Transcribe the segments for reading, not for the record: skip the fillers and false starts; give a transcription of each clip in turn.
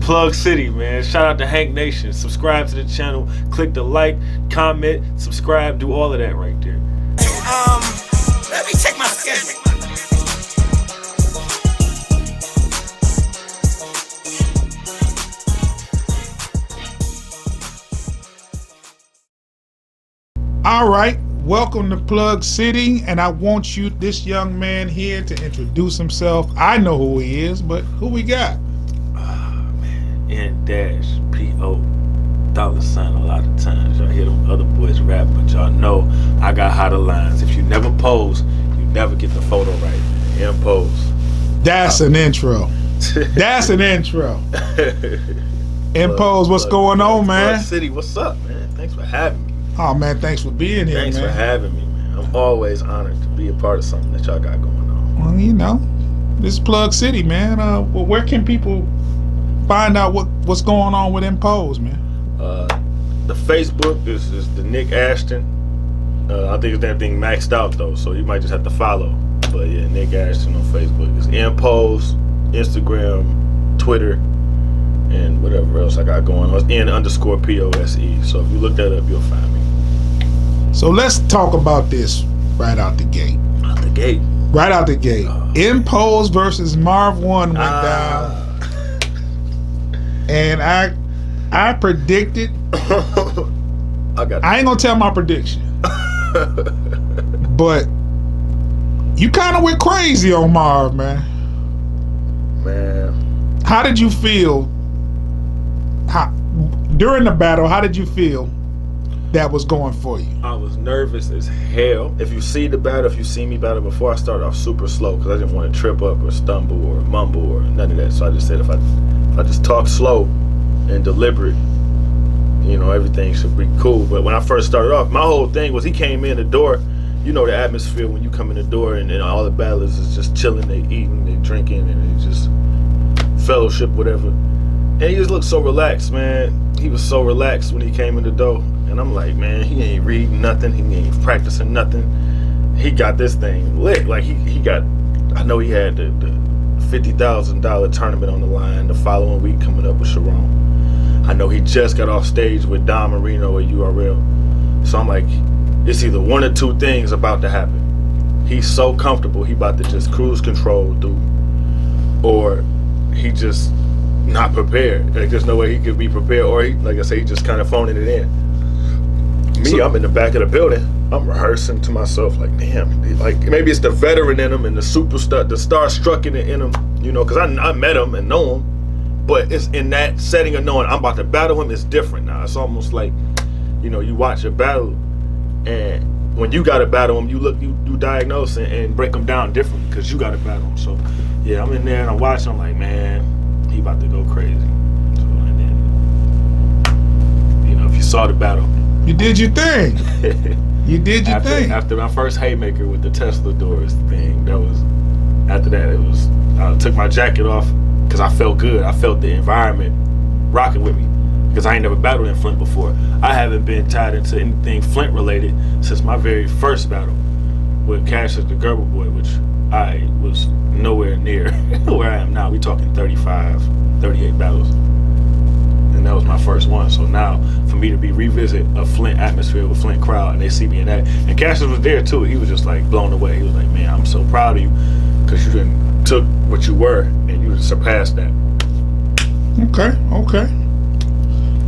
Plug City, man. Shout out to Hank Nation. Subscribe to the channel. Click the like, comment, subscribe, do all of that right there. Let me check my schedule. All right, welcome to Plug City, and I want this young man here, to introduce himself. I know who he is, but who we got? N-P-O $. A lot of times y'all hear them other boys rap, but y'all know I got hotter lines. If you never pose, you never get the photo right. In pose. That's an intro. That's an intro. In pose, what's going on, man? Plug City, what's up, man? Thanks for having me. Oh man, thanks for being here, Thanks man. for having me, man. I'm always honored to be a part of something that y'all got going on. Well, you know, this is Plug City, man. Well, where can people find out what's going on with Impose, man? The Facebook is the Nick Ashton. I think his damn thing maxed out though, so you might just have to follow. But yeah, Nick Ashton on Facebook. It's Impose, Instagram, Twitter, and whatever else I got going on. It's N_POSE. So if you look that up, you'll find me. So let's talk about this right out the gate. Out the gate. Right out the gate. Impose versus Marv 1 went down. And I predicted. I ain't gonna tell my prediction. But you kind of went crazy on Marv, man. Man. How did you feel? During the battle, how did you feel that was going for you? I was nervous as hell. If you see the battle, if you see me battle before, I started off super slow because I didn't want to trip up or stumble or mumble or none of that. So I just said if I just talk slow and deliberate, you know, everything should be cool. But when I first started off, my whole thing was he came in the door. You know the atmosphere when you come in the door and all the battlers is just chilling, they eating, they drinking, and they just fellowship, whatever. And he just looked so relaxed, man. He was so relaxed when he came in the door. And I'm like, man, he ain't reading nothing. He ain't practicing nothing. He got this thing lit. Like he got, I know he had the $50,000 tournament on the line the following week coming up with Sharon. I know he just got off stage with Don Marino at URL. So I'm like, it's either one or two things about to happen. He's so comfortable, he about to just cruise control through, or he just not prepared. Like there's no way he could be prepared, or he, like I say, he just kind of phoning it in. Me, I'm in the back of the building. I'm rehearsing to myself, like, damn, like maybe it's the veteran in him and the superstar, the starstruck in him, you know, because I met him and know him. But it's in that setting of knowing I'm about to battle him, it's different now. It's almost like, you know, you watch a battle, and when you got to battle him, you diagnose and break him down differently because you got to battle him. So, yeah, I'm in there and I'm watching. I'm like, man, he about to go crazy. So, and then, you know, if you saw the battle, you did your thing. You did your thing. After my first haymaker with the Tesla doors thing, that was, after that, it was, I took my jacket off. Because I felt good. I felt the environment rocking with me. Because I ain't never battled in Flint before. I haven't been tied into anything Flint related since my very first battle with Cassius the Gerber Boy, which I was nowhere near where I am now. We talking 35, 38 battles. And that was my first one. So now, for me to be revisit a Flint atmosphere with Flint crowd, and they see me in that. And Cassius was there too. He was just like blown away. He was like, man, I'm so proud of you. Because you done took what you were and you surpassed that. Okay.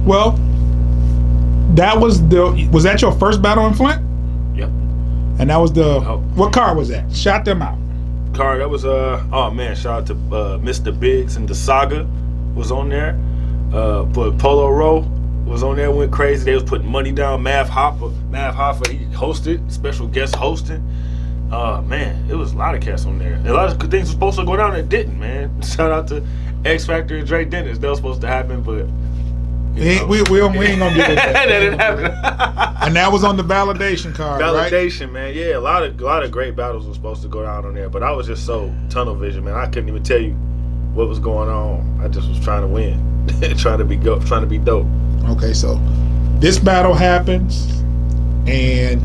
Well, was that your first battle in Flint? Yep. And that was what card was that? Shout them out. Card, that was, oh man, shout out to Mr. Biggs and the Saga was on there. But Polo Row was on there, went crazy. They was putting money down. Mav Hoffa, he hosted, special guest hosting. Man, it was a lot of cats on there. A lot of things were supposed to go down that didn't, man. Shout out to X Factor and Dre Dennis. That was supposed to happen, but we ain't gonna do that. That didn't happen. And that was on the validation card, validation, right? Man. Yeah, a lot of great battles were supposed to go down on there, but I was just so tunnel vision, man. I couldn't even tell you what was going on. I just was trying to win, trying to be dope. Okay, so this battle happens, and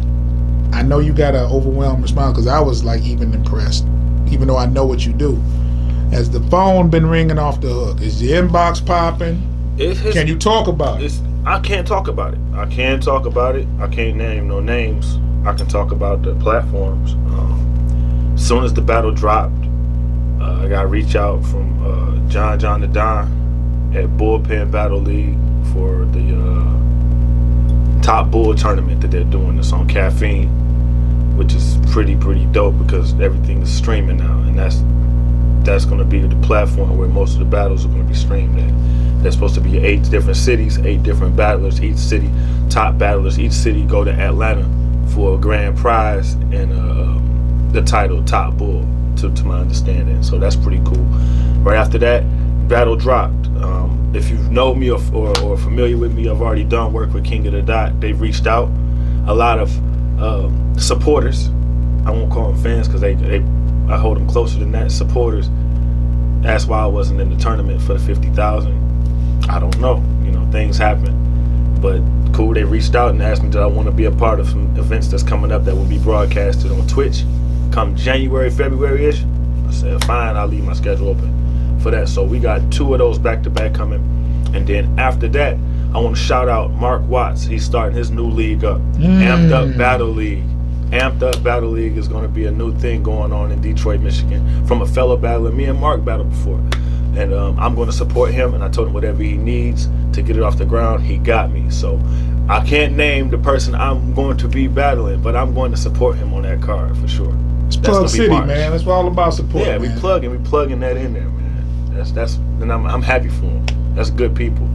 I know you got an overwhelming response because I was like even impressed, even though I know what you do. Has the phone been ringing off the hook? Is the inbox popping? Can you talk about it? I can't talk about it. I can talk about it. I can't name no names. I can talk about the platforms. As soon as the battle dropped, I got reach out from John the Don at Bullpen Battle League for the Top Bull tournament that they're doing. It's on Caffeine, which is pretty dope because everything is streaming now, and that's going to be the platform where most of the battles are going to be streamed at. There's supposed to be 8 different cities, 8 different battlers, each city, top battlers. Each city go to Atlanta for a grand prize and the title Top Bull, to my understanding. So that's pretty cool. Right after that, battle dropped. If you know me or familiar with me, I've already done work with King of the Dot. They've reached out. A lot of supporters, I won't call them fans because I hold them closer than that. Supporters asked why I wasn't in the tournament for the 50,000. I don't know. Things happen. But cool, they reached out and asked me did I want to be a part of some events that's coming up that will be broadcasted on Twitch come January, February-ish. I said, fine, I'll leave my schedule open for that. So we got 2 of those back-to-back coming. And then after that, I want to shout out Mark Watts. He's starting his new league up, Amped Up Battle League. Amped Up Battle League is going to be a new thing going on in Detroit, Michigan from a fellow battler. Me and Mark battled before. And I'm going to support him, and I told him whatever he needs to get it off the ground, he got me. So I can't name the person I'm going to be battling, but I'm going to support him on that card for sure. It's Plug City, man. That's all about support. Yeah, man. we plugging that in there, man. And I'm happy for him. That's good people.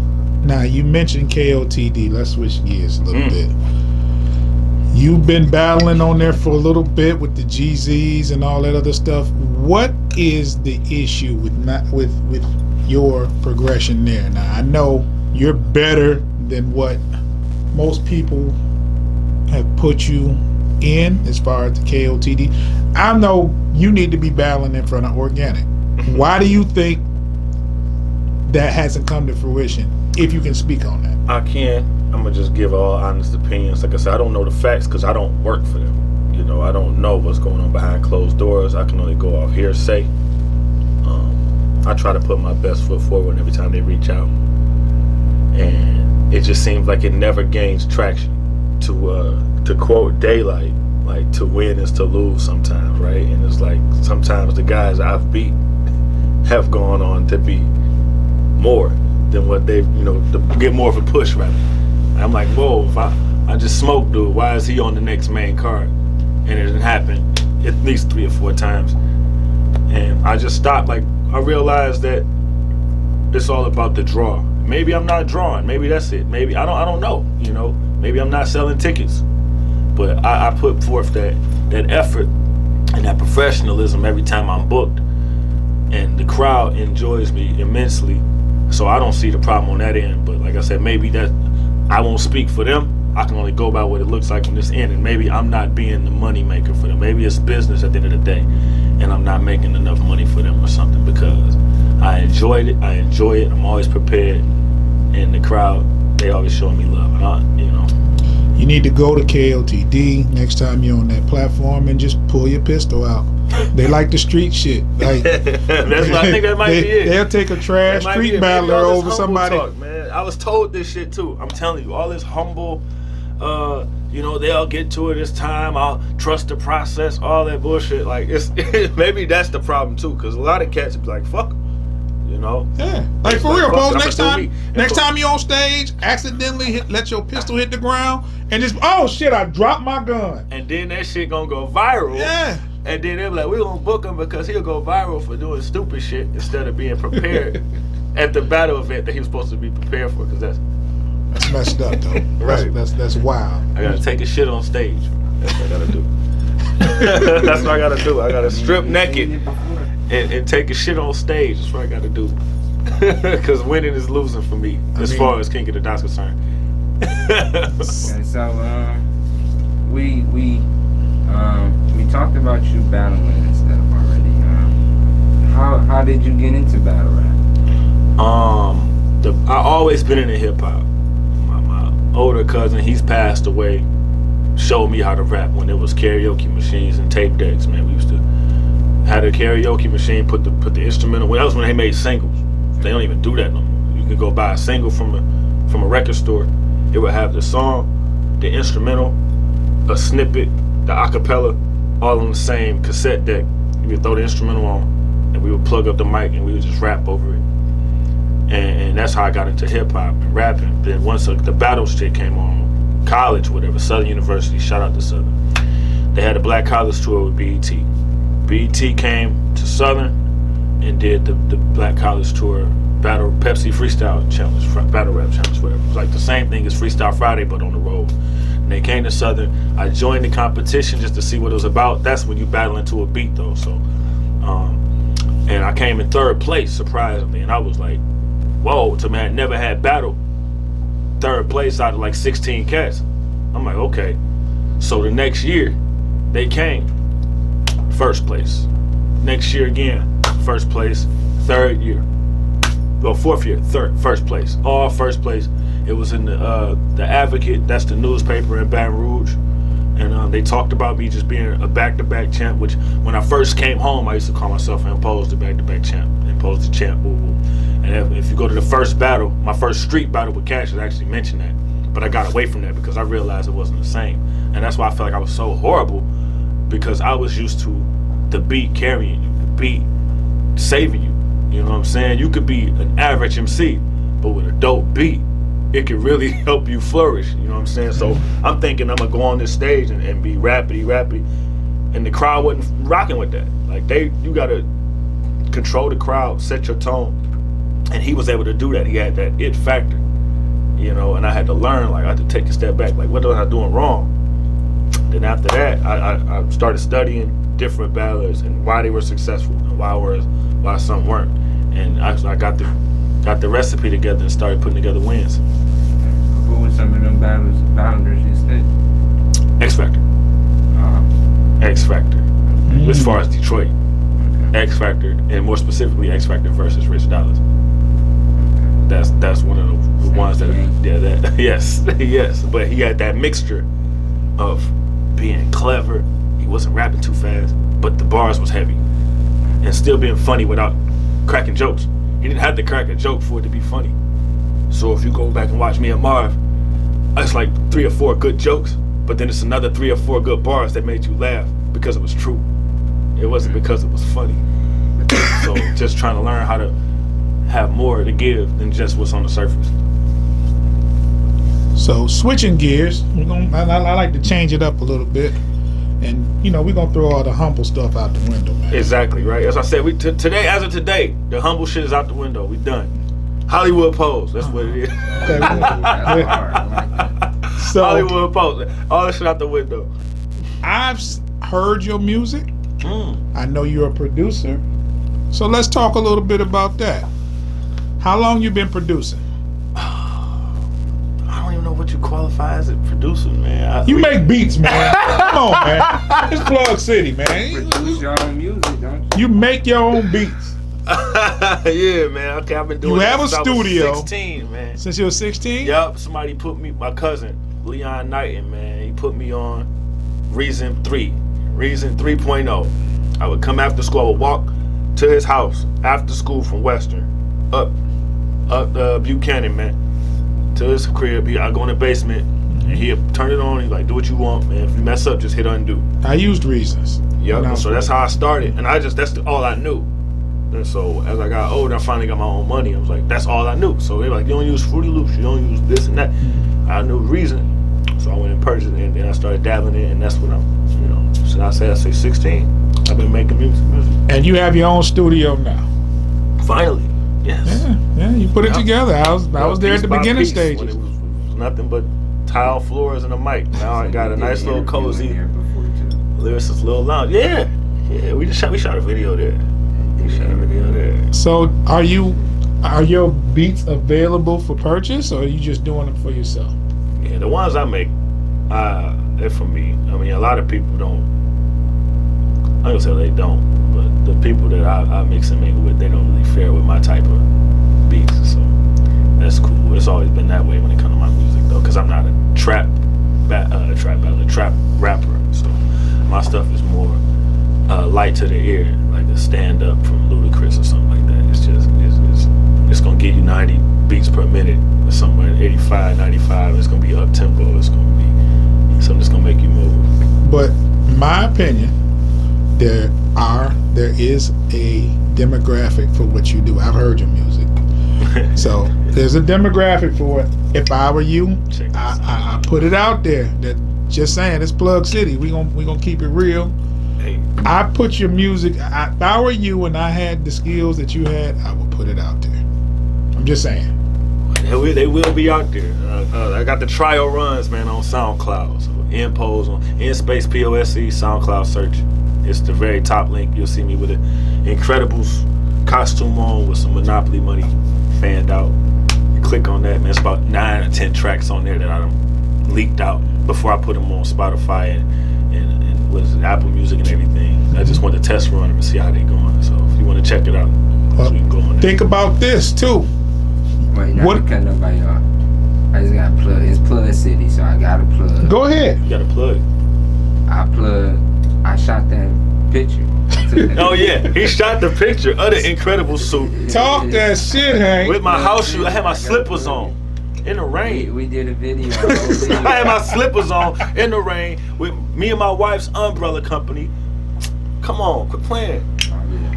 Now you mentioned KOTD. Let's switch gears a little bit. You've been battling on there for a little bit with the GZs and all that other stuff. What is the issue with your progression there? Now I know you're better than what most people have put you in as far as the KOTD. I know you need to be battling in front of Organic. Why do you think that hasn't come to fruition? If you can speak on that. I can. I'm gonna just give all honest opinions. Like I said, I don't know the facts because I don't work for them. I don't know what's going on behind closed doors. I can only go off hearsay. I try to put my best foot forward every time they reach out, and it just seems like it never gains traction. To quote Daylight, like to win is to lose sometimes, right? And it's like sometimes the guys I've beat have gone on to be more than what they've, to get more of a push rather. I'm like, whoa, if I just smoked dude, why is he on the next main card? And it didn't happen at least 3 or 4 times. And I just stopped. Like, I realized that it's all about the draw. Maybe I'm not drawing. Maybe that's it. Maybe I don't know, Maybe I'm not selling tickets. But I put forth that effort and that professionalism every time I'm booked. And the crowd enjoys me immensely. So I don't see the problem on that end. But like I said, maybe that I won't speak for them. I can only go by what it looks like on this end. And maybe I'm not being the money maker for them. Maybe it's business at the end of the day. And I'm not making enough money for them or something because I enjoyed it. I enjoy it. I'm always prepared. And the crowd, they always show me love. You need to go to KOTD next time you're on that platform and just pull your pistol out. They like the street shit. Like, I think that might be it. They'll take a trash street battler over somebody. Talk, man. I was told this shit too. I'm telling you, all this humble, they'll get to it this time. I'll trust the process. All that bullshit. Like, it's maybe that's the problem too, because a lot of cats be like, "Fuck." Yeah. Like for real, bro. Next time you're on stage, accidentally let your pistol hit the ground and just, oh shit, I dropped my gun. And then that shit gonna go viral. Yeah. And then they're like, we're gonna book him because he'll go viral for doing stupid shit instead of being prepared at the battle event that he was supposed to be prepared for. Because that's messed up, though. Right. That's wild. I gotta take a shit on stage. That's what I gotta do. That's what I gotta do. I gotta strip naked and take a shit on stage. That's what I gotta do. Because winning is losing for me, as far as King of the Dot's concerned. Okay, so we talked about you battling and stuff already. How did you get into battle rap? I always been into hip hop. My older cousin, he's passed away, showed me how to rap when there was karaoke machines and tape decks. Man, we used to Had a karaoke machine, put the instrumental. Well, that was when they made singles. They don't even do that no more. You can go buy a single from a record store. It would have the song, the instrumental, a snippet, the acapella, all on the same cassette deck. You would throw the instrumental on, and we would plug up the mic, and we would just rap over it. And that's how I got into hip hop and rapping. Then once the battle shit came on, college, whatever, Southern University, shout out to Southern. They had a Black College tour with BET. BET came to Southern and did the Black College tour, battle Pepsi Freestyle Challenge, battle rap challenge, whatever. It was like the same thing as Freestyle Friday, but on the road. And they came to Southern. I joined the competition just to see what it was about. That's when you battle into a beat, though. So, and I came in third place, surprisingly, and I was like, whoa, to man, never had battle third place out of like 16 cats. I'm like, okay. So the next year, they came first place. Next year again, first place. Third year, well, fourth year, first place. All first place. It was in the Advocate. That's the newspaper in Baton Rouge, and they talked about me just being a back-to-back champ. Which when I first came home, I used to call myself Imposed the back-to-back champ, Imposed the champ. Woo woo. And if you go to the first battle, my first street battle with Cash, I actually mentioned that, but I got away from that because I realized it wasn't the same, and that's why I felt like I was so horrible, because I was used to the beat carrying you, the beat saving you. You know what I'm saying? You could be an average MC, but with a dope beat, it could really help you flourish. You know what I'm saying? So I'm thinking I'm gonna go on this stage and be rappity, and the crowd wasn't rocking with that. Like you gotta control the crowd, set your tone, and he was able to do that. He had that it factor, you know. And I had to learn. Like I had to take a step back. Like what was I doing wrong? Then after that, I started studying different battlers and why they were successful and why some weren't. And I got the recipe together and started putting together wins. Who were some of them boundaries you said? X Factor. X Factor. As far as Detroit. Okay. X Factor, and more specifically X Factor versus Rich Dollars. That's one of the ones that yes. But he had that mixture of being clever. He wasn't rapping too fast, but the bars was heavy, and still being funny without cracking jokes. He didn't have to crack a joke for it to be funny. So if you go back and watch me and Marv, it's like 3 or 4 good jokes, but then it's another 3 or 4 good bars that made you laugh because it was true. It wasn't because it was funny. So just trying to learn how to have more to give than just what's on the surface. So switching gears, I like to change it up a little bit, and we're gonna throw all the humble stuff out the window, man. Exactly right. As I said, today, as of today, the humble shit is out the window. We done. Hollywood Pose. That's what it is. Okay, That's hard. I like that. So Hollywood Pose. All that shit out the window. I've heard your music. I know you're a producer. So let's talk a little bit about that. How long you been producing? I don't even know what you qualify as a producer, man. You make beats, man. Come on, man. It's Plug City, man. Produce your own music, don't you? You make your own beats. Yeah, man. Okay, I've been doing You that have a since studio. I was 16, man. Since you were 16? Yup. Somebody put me, my cousin, Leon Knighton, man. He put me on Reason 3.0. I would come after school. I would walk to his house after school from Western, up Buchanan, man, to his crib. I go in the basement, and he'd turn it on. He's like, do what you want, man. If you mess up, just hit undo. I used Reasons. Yep. So that's how I started, and that's all I knew. And so as I got older, I finally got my own money. I was like, that's all I knew. So they were like, you don't use Fruity Loops, you don't use this and that. I knew Reason. So I went and purchased it, and then I started dabbling in it, and that's what so I say 16. I've been making music. And you have your own studio now. Finally, yes. Yeah, you put it together. I was there at the beginning stages. When it was nothing but tile floors and a mic. Now I got a nice little cozy lyricist little lounge. Yeah. We shot a video there. So are your beats available for purchase, or are you just doing them for yourself? Yeah, the ones I make, they're for me. I mean, a lot of people don't. I don't say they don't, but the people that I mix and mingle with, they don't really fare with my type of beats. So that's cool. It's always been that way when it comes to my music, though, because I'm not a trap rapper. So my stuff is more light to the ear, like a stand up from Ludacris or something like that. It's just it's gonna give you 90 beats per minute or somewhere 85, 95. It's gonna be up tempo. It's gonna be something that's gonna make you move. But my opinion, there is a demographic for what you do. I've heard your music. So there's a demographic for it. If I were you, I put it out there. That just saying, it's Plug City. We gonna keep it real. Hey. I put your music. If I were you and I had the skills that you had, I would put it out there. I'm just saying. They will be out there. I got the trial runs, man, on SoundCloud. So Impose on InSpace POSE SoundCloud search. It's the very top link. You'll see me with an Incredibles costume on with some Monopoly money fanned out. You click on that, man. It's about 9 or 10 tracks on there that I done leaked out before I put them on Spotify and what is it, Apple Music and everything. I just want to test run them and see how they going. So if you want to check it out, so you can go on there. Think about this too. Wait, not to cut nobody off. I just got to plug. It's Plug City, so I got to plug. Go ahead. You got to plug. I shot that picture. Oh yeah, he shot the picture of the Incredible suit. Talk that shit, Hank. With my house shoes, I had my slippers on in the rain. We did a video. I had my slippers on in the rain with me and my wife's umbrella company. Come on, quit playing. Oh, yeah.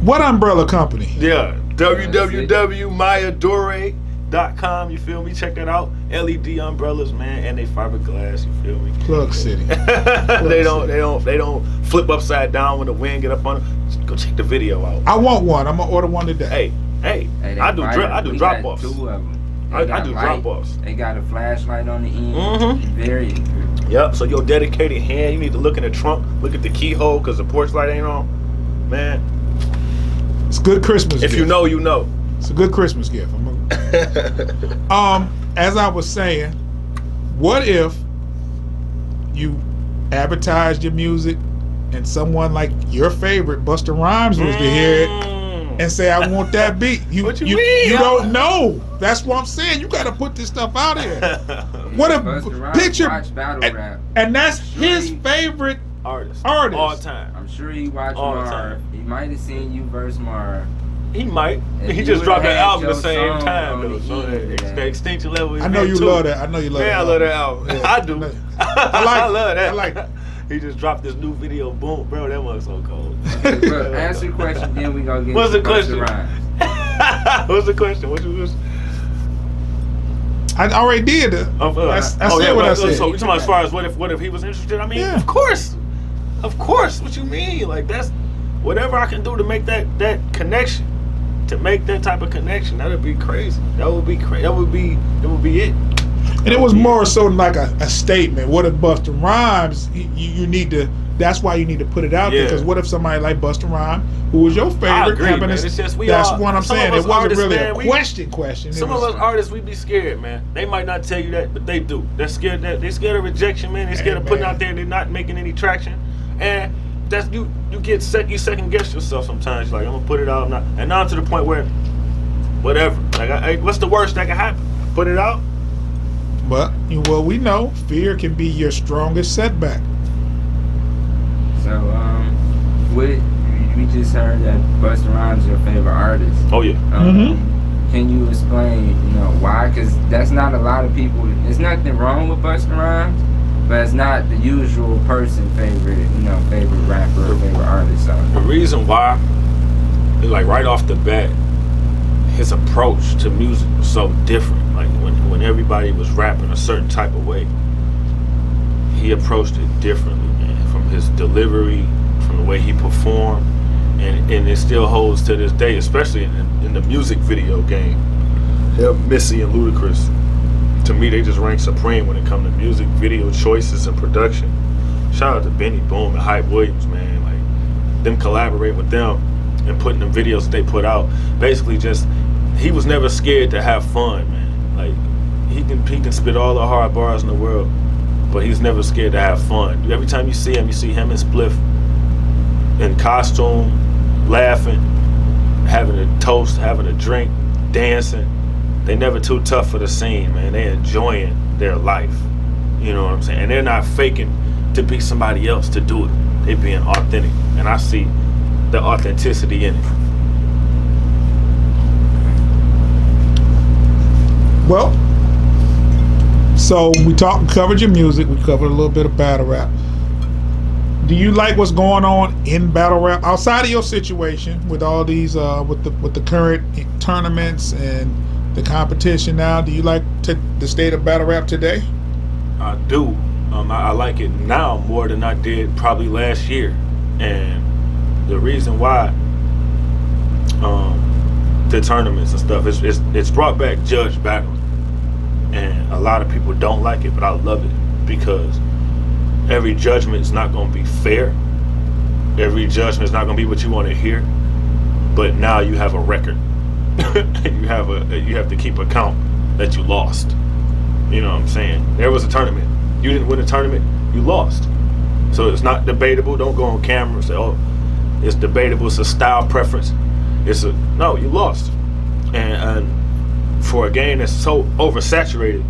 What umbrella company? Yeah, www.mayadore.com. You feel me? Check that out. LED umbrellas, man, and they fiberglass. You feel me? Plug City. They don't flip upside down when the wind get up on them. Just go check the video out. I want one. I'm gonna order one today. Hey, I do drop offs. Two of them. I do drop offs. They got a flashlight on the end. Mm-hmm. Very. Yep. So your dedicated hand, you need to look in the trunk, look at the keyhole, cause the porch light ain't on. Man, It's a good Christmas if gift. you know, you know. It's a good Christmas gift. As I was saying, what if you advertised your music and someone like your favorite Busta Rhymes was to hear it and say, "I want that beat"? What you mean? You don't know. That's what I'm saying. You got to put this stuff out here. What if Busta Rhymes picture watch battle rap. and that's his favorite Artist. artist All time. I'm sure he watched All the Marv. time. He might have seen you verse Marv. He might. If He you just dropped would've that had album the your same song time on though. the So end of the that. Extinction Level. I know you love that. I know you love that. Man, I love that album. Yeah. I do. I I love that. I like that. He just dropped this new video. Boom, bro. That was so cold. Look, answer the question, then we gonna get What's the to question? Busta Rhymes. What's the question? What you was? I already did it. I said what I said. So you talking about as far as what if he was interested? I mean, Yeah. of course. What you mean? Like that's whatever I can do to make that connection, to make that type of connection. That'd be crazy. That would be crazy. That would be it. And it was more so like a statement. What if Busta Rhymes? You need to. That's why you need to put it out there. Yeah. Because what if somebody like Busta Rhymes, who was your favorite, I agree, happened man. to- It's just we that's all- what I'm some saying. of us It wasn't artists, really man, a question. It Some was, of us artists, we be scared, man. They might not tell you that, but they do. They're scared of rejection, man. They're scared of putting out there. They're not making any traction, and that's you second guess yourself sometimes. You're like, I'm gonna put it out, and now to the point where, whatever. Like, what's the worst that can happen? Put it out. But well, we know fear can be your strongest setback. So, we just heard that Busta Rhymes is your favorite artist. Oh yeah. Can you explain, why? Because that's not a lot of people. There's nothing wrong with Busta Rhymes, but it's not the usual person favorite rapper or favorite artist. So. The reason why is like right off the bat, his approach to music was so different. Like when everybody was rapping a certain type of way, he approached it differently, man. From his delivery, from the way he performed, and it still holds to this day, especially in the music video game. Him, Missy, and Ludacris, to me, they just rank supreme when it comes to music video choices and production. Shout out to Benny Boom and Hype Williams, man. Like them collaborating with them and putting them videos that they put out. Basically, just he was never scared to have fun, man. Like he can spit all the hard bars in the world, but he's never scared to have fun. Every time you see him and Spliff in costume, laughing, having a toast, having a drink, dancing. They never too tough for the scene, man. They enjoying their life. You know what I'm saying? And they're not faking to be somebody else to do it. it being authentic, and I see the authenticity in it. Well, so we covered your music. We covered a little bit of battle rap. Do you like what's going on in battle rap outside of your situation with all these with the current tournaments and the competition now? Do you like the state of battle rap today? I do. I like it now more than I did probably last year, and the reason why the tournaments and stuff it's brought back judge battling, and a lot of people don't like it, but I love it because every judgment is not going to be fair. Every judgment is not going to be what you want to hear, but now you have a record. you have to keep account that you lost. You know what I'm saying? There was a tournament. You didn't win a tournament, you lost. So it's not debatable. Don't go on camera and say, oh, it's debatable, it's a style preference. No, you lost. And for a game that's so oversaturated,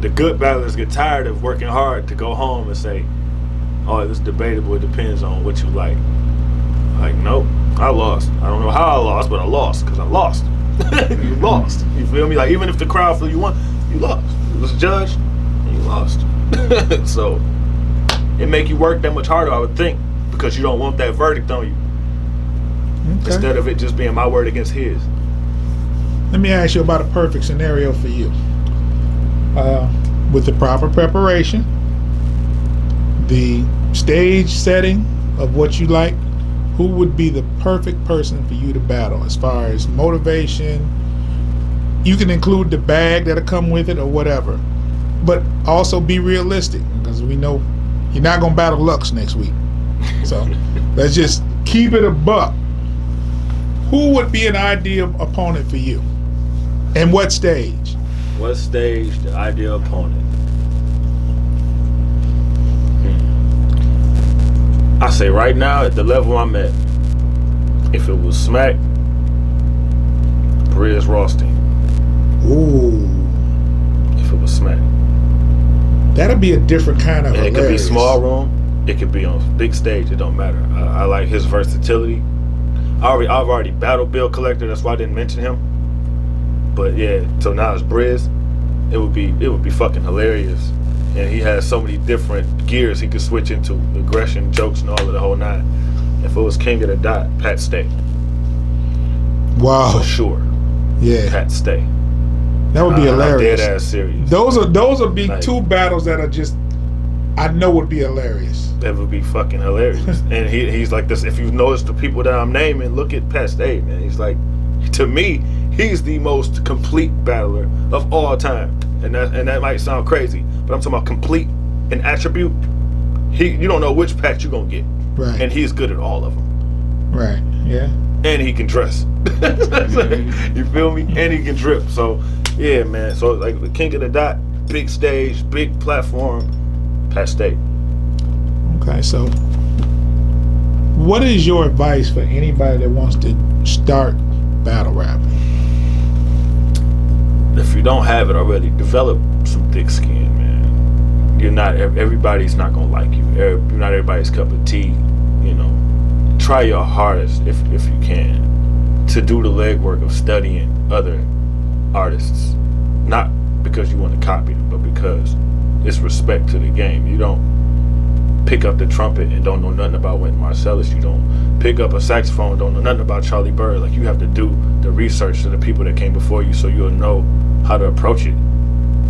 the good battlers get tired of working hard to go home and say, oh, it's debatable, it depends on what you like. Like, nope, I lost. I don't know how I lost, but I lost because I lost. You lost. You feel me? Like, even if the crowd feel you won, you lost. It was judged and you lost. So it make you work that much harder, I would think, because you don't want that verdict on you. Okay. Instead of it just being my word against his. Let me ask you about a perfect scenario for you. With the proper preparation, the stage setting of what you like, who would be the perfect person for you to battle as far as motivation? You can include the bag that'll come with it or whatever, but also be realistic, because we know you're not going to battle Lux next week. So let's just keep it a buck. Who would be an ideal opponent for you? And what stage? What stage, the ideal opponent? I say right now, at the level I'm at, if it was Smack, Briz Rothstein. Ooh. If it was Smack. That'll be a different kind of It could be small room, it could be on big stage, it don't matter. I like his versatility. I've already battled Bill Collector, that's why I didn't mention him. But yeah, so now it's Briz. It would be fucking hilarious. And he has so many different gears he could switch into, aggression, jokes, and all of the whole nine. If it was King of the Dot, Pat Stay. Wow. For sure. Yeah. Pat Stay. That would be hilarious. Dead ass serious. Those would be like, two battles that are just, I know would be hilarious. That would be fucking hilarious. And he's like this. If you've noticed the people that I'm naming, look at Pat Stay, man. He's like, to me, he's the most complete battler of all time. And that might sound crazy, but I'm talking about complete in attribute. You don't know which Pat you're gonna get. Right. And he's good at all of them. Right. Yeah. And he can dress. You feel me? And he can drip. So yeah, man. So like the King of the Dot, big stage, big platform, Pat Stay. Okay, so what is your advice for anybody that wants to start battle rapping? If you don't have it already, develop some thick skin, man. Everybody's not gonna like you. You're not everybody's cup of tea. You know, try your hardest if you can to do the legwork of studying other artists, not because you want to copy them, but because it's respect to the game. You don't pick up the trumpet and don't know nothing about Wynton Marsalis. You don't pick up a saxophone, don't know nothing about Charlie Bird. Like, you have to do the research to the people that came before you so you'll know how to approach it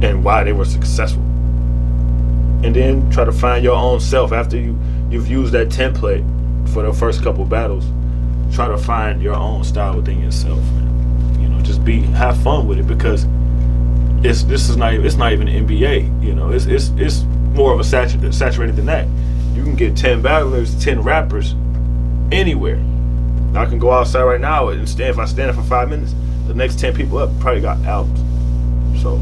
and why they were successful. And then try to find your own self after you've used that template for the first couple battles. Try to find your own style within yourself. And, you know, just have fun with it, because it's not even NBA. You know, it's more of a saturated than that. You can get 10 battlers, 10 rappers anywhere. I can go outside right now and if I stand up for 5 minutes, the next 10 people up probably got albums. So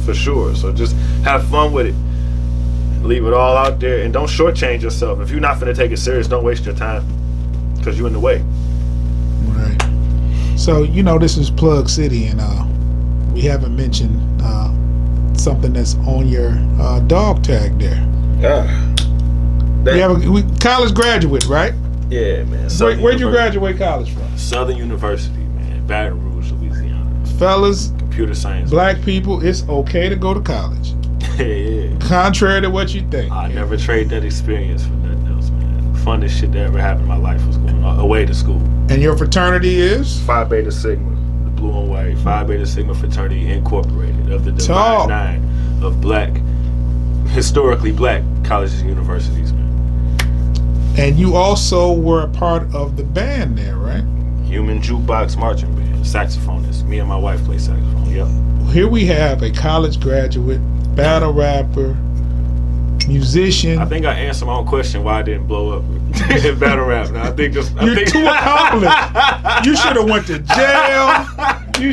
for sure. So just have fun with it. Leave it all out there, and don't shortchange yourself. If you're not finna take it serious, don't waste your time, because you're in the way. Right. So, you know, this is Plug City, and we haven't mentioned something that's on your dog tag there. Yeah. We have a college graduate, right? Yeah, man. Where'd you graduate college from? Southern University, man. Baton Rouge, Louisiana. Fellas, Computer science. black people, it's okay to go to college. Yeah. Contrary to what you think. I never trade that experience for nothing else, man. The funnest shit that ever happened in my life was going away to school. And your fraternity is? Phi Beta Sigma, the blue and white. Phi Beta Sigma Fraternity Incorporated of the Divine Nine of black, historically black colleges and universities, man. And you also were a part of the band there, right? Human Jukebox Marching Band, saxophonist. Me and my wife play saxophone, yep. Here we have a college graduate, battle rapper, musician. I think I answered my own question why I didn't blow up in battle rap. Now, You're too accomplished. You should have went to jail. You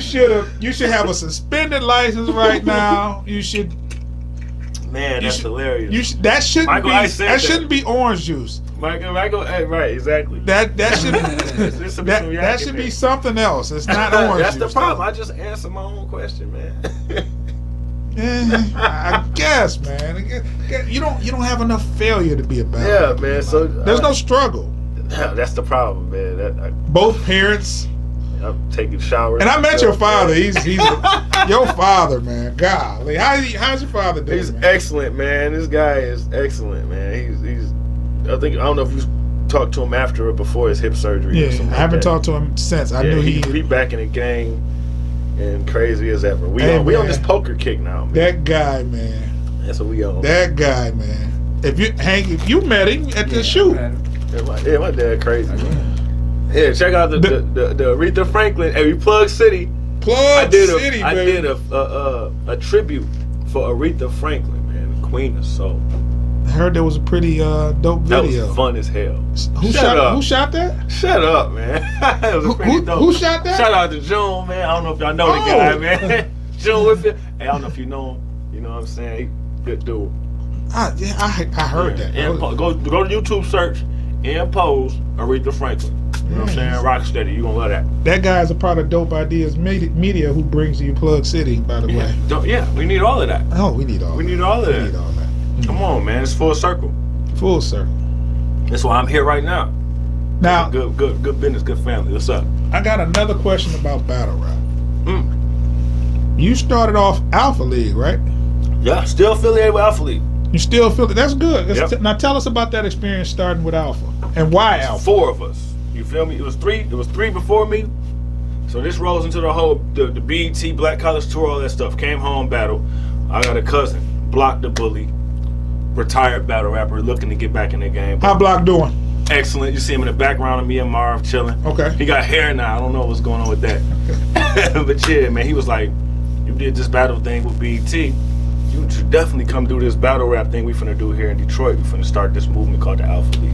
should have a suspended license right now. You should. Man, that's hilarious. That shouldn't be orange juice. Michael, right, exactly. That should be something else. It's not orange That's juice. the problem. I just answered my own question, man. Yeah, I guess, man. You don't have enough failure to be a battle. Yeah, man. So there's no struggle. That's the problem, man. Both parents. I'm taking showers. And I met your father. He's your father, man. Golly, how's your father doing? He's man? excellent, man. This guy is excellent, man. He's. I don't know if you talked to him after or before his hip surgery. Yeah, or something I haven't like that. talked to him since. I knew he back in the game and crazy as ever. We on this poker kick now, man. That guy, man. That's what we on. That guy, man. If you met him at the shoot. Yeah, my dad crazy. Yeah, check out the Aretha Franklin. Hey, we Plug City. I did a tribute for Aretha Franklin, man, the Queen of Soul. I heard there was a pretty dope video. That was fun as hell. Who shot that? Shut up, man. It was pretty dope. Who shot that? Shout out to June, man. I don't know if y'all know the guy, man. June with it. Hey, I don't know if you know him. You know what I'm saying? He good dude. I heard that. Go to YouTube, search Impose Aretha Franklin. You know what I'm saying? Rocksteady, you gonna love that. That guy's a part of Dope Ideas Media who brings you Plug City, by the way. Yeah, we need all of that. Oh, we need all of that. Come on, man. It's full circle. Full circle. That's why I'm here right now. Now, good business, good family. What's up? I got another question about battle rap. You started off Alpha League, right? Yeah, still affiliated with Alpha League. You still feel it? That's good. Yep. Now tell us about that experience starting with Alpha and why Alpha. 4 of us. You feel me? It was three before me. So this rolls into the whole the BET Black College Tour, all that stuff. Came home, battle. I got a cousin, Block the Bully, retired battle rapper, looking to get back in the game. How Block doing? Excellent. You see him in the background of me and Marv chilling. Okay. He got hair now. I don't know what's going on with that. But yeah, man, he was like, you did this battle thing with BET. You should definitely come do this battle rap thing we finna do here in Detroit. We finna start this movement called the Alpha League.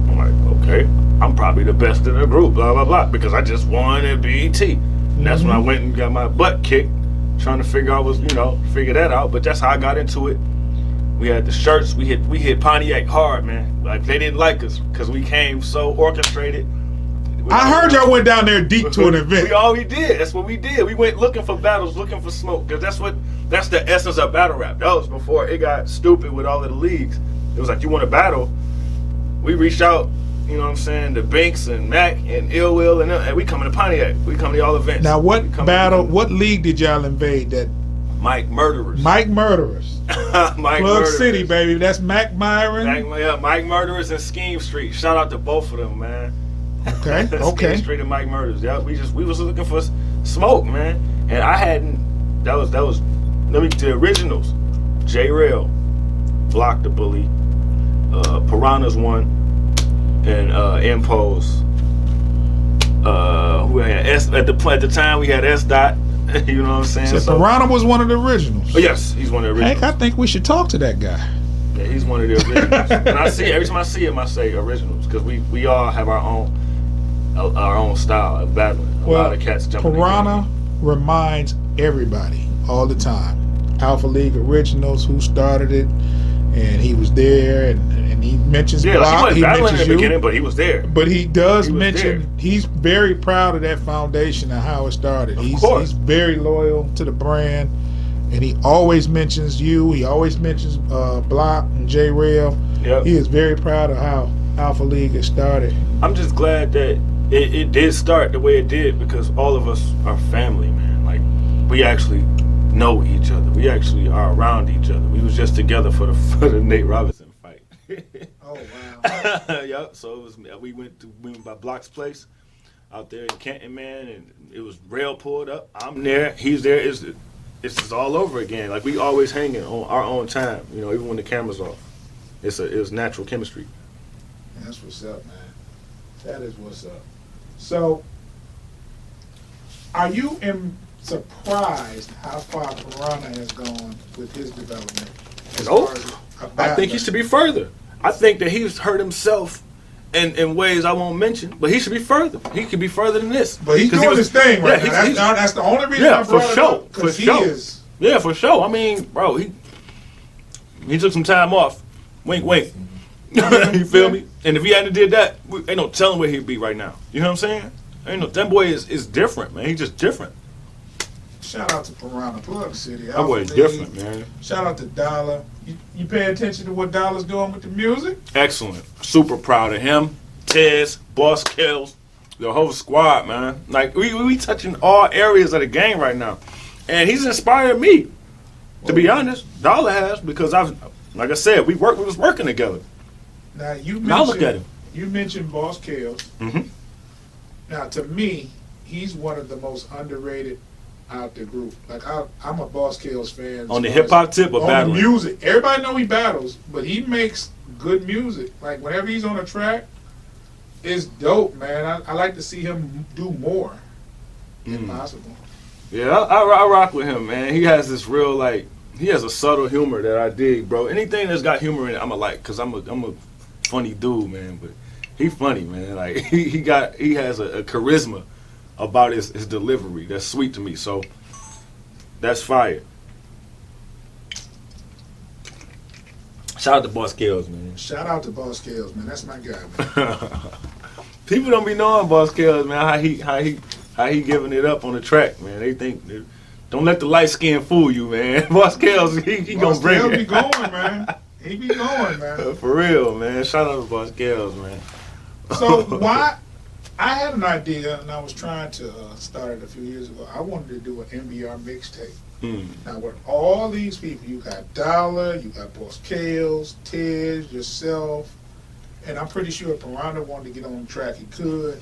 I'm like, okay. I'm probably the best in the group, blah, blah, blah, because I just won at BET. And that's when I went and got my butt kicked, trying to figure that out. But that's how I got into it. We had the shirts. We hit Pontiac hard, man. Like, they didn't like us because we came so orchestrated. I heard y'all went down there deep to an event. We did. That's what we did. We went looking for battles, looking for smoke, because that's the essence of battle rap. That was before it got stupid with all of the leagues. It was like, you want to battle? We reached out, you know what I'm saying, to Banks and Mac and Ill Will, and we coming to Pontiac. We coming to all events. Now, what league did y'all invade? That Mike Murderers. Mike Murderers. Plug Murderers. City, baby. That's Mac Myron. Mike Murderers and Scheme Street. Shout out to both of them, man. Okay. Scheme Street and Mike Murderers. Yeah, we was looking for smoke, man. And I hadn't. That was. Let me the originals. J Rail, Block the Bully, Piranhas won. And Impose. Who had at the time we had S Dot. You know what I'm saying? So Piranha was one of the originals. Oh, yes, he's one of the originals. Hank, I think we should talk to that guy. Yeah, he's one of the originals. And every time I see him, I say originals because we all have our own style of battling. A lot of cats jumping. Piranha reminds everybody all the time. Alpha League Originals, who started it, and he was there, and he mentions Block. He wasn't battling in the you, beginning, but he was there. But he mention he's very proud of that foundation and how it started. He's very loyal to the brand, and he always mentions you. He always mentions Block and J Rail. Yep. He is very proud of how Alpha League has started. I'm just glad that it did start the way it did, because all of us are family, man. Like, we actually know each other. We actually are around each other. We was just together for the Nate Robinson fight. Oh wow! Yep. So it was. We went by Block's place out there in Canton, man, and it was rail pulled up. I'm there. He's there. It's just all over again. Like, we always hanging on our own time. You know, even when the camera's off. It was natural chemistry. That's what's up, man. That is what's up. So, are you surprised how far Piranha has gone with his development? I think he should be further. I think that he's hurt himself in ways I won't mention, but he should be further. He could be further than this. But he's doing his thing right now. That's the only reason I brought it up, because he is. Yeah, for sure. I mean, bro, he took some time off. Wink, wink. You feel me? And if he hadn't did that, ain't no telling where he'd be right now. You know what I'm saying? Ain't no. That boy is different, man. He's just different. Shout out to Piranha, Plug City. That boy is different, man. Shout out to Dollar. You pay attention to what Dollar's doing with the music? Excellent. Super proud of him. Tez, Boss Kills, the whole squad, man. Like, we touching all areas of the game right now. And he's inspired me, to be honest. Dollar has, because like I said, we was working together. Now Now look at him. You mentioned Boss Kills. Mm-hmm. Now, to me, he's one of the most underrated out the group. Like, I'm a Boss Kills fan. On the hip hop tip or battling? On the music. Everybody know he battles, but he makes good music. Like, whenever he's on a track, it's dope, man. I like to see him do more, if possible. Yeah, I rock with him, man. He has this real, like, he has a subtle humor that I dig, bro. Anything that's got humor in it, I'ma like, cause I'm a funny dude, man. But he funny, man. Like, he has a charisma about his delivery that's sweet to me. So that's fire. Shout out to Boss Kills, man. Shout out to Boss Kills, man. That's my guy, man. People don't be knowing Boss Kills, man. How he giving it up on the track, man. They think, don't let the light skin fool you, man. Boss Kills, he gonna bring it. He be going, man. He be going, man. For real, man. Shout out to Boss Kills, man. So why? I had an idea, and I was trying to start it a few years ago. I wanted to do an NBR mixtape. Now, with all these people, you got Dollar, you got Boss Kills, Tiz, yourself, and I'm pretty sure if Piranha wanted to get on the track, he could.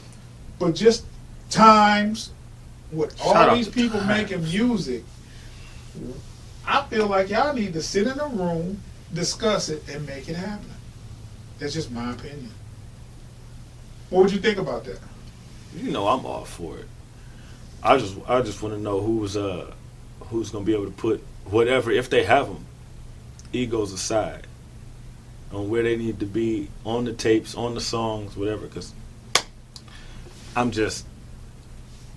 But just times, with all these people making music, I feel like y'all need to sit in a room, discuss it, and make it happen. That's just my opinion. What would you think about that? You know I'm all for it. I just want to know who's gonna be able to put whatever, if they have them, egos aside, on where they need to be on the tapes, on the songs, whatever. Because I'm just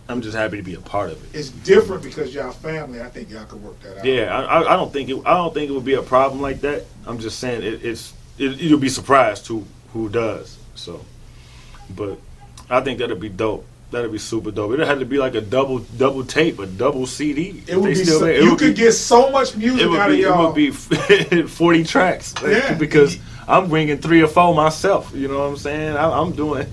happy to be a part of it. It's different because y'all family. I think y'all could work that out. Yeah, I don't think it would be a problem like that. I'm just saying you'll be surprised who does. So, but I think that'd be dope. That'd be super dope. It'd have to be like a double tape, a double CD. It would be. You could get so much music out of y'all. It would be 40 tracks. Yeah. Because I'm bringing 3 or 4 myself. You know what I'm saying? I'm doing.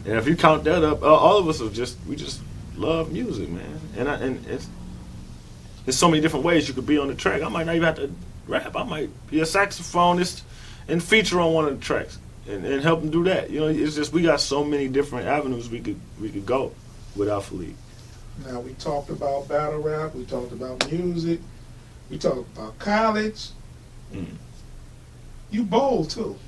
And if you count that up, all of us we just love music, man. And there's so many different ways you could be on the track. I might not even have to rap. I might be a saxophonist and feature on one of the tracks. And help them do that. You know, it's just we got so many different avenues we could go with Alpha League. Now, we talked about battle rap. We talked about music. We talked about college. You bold too.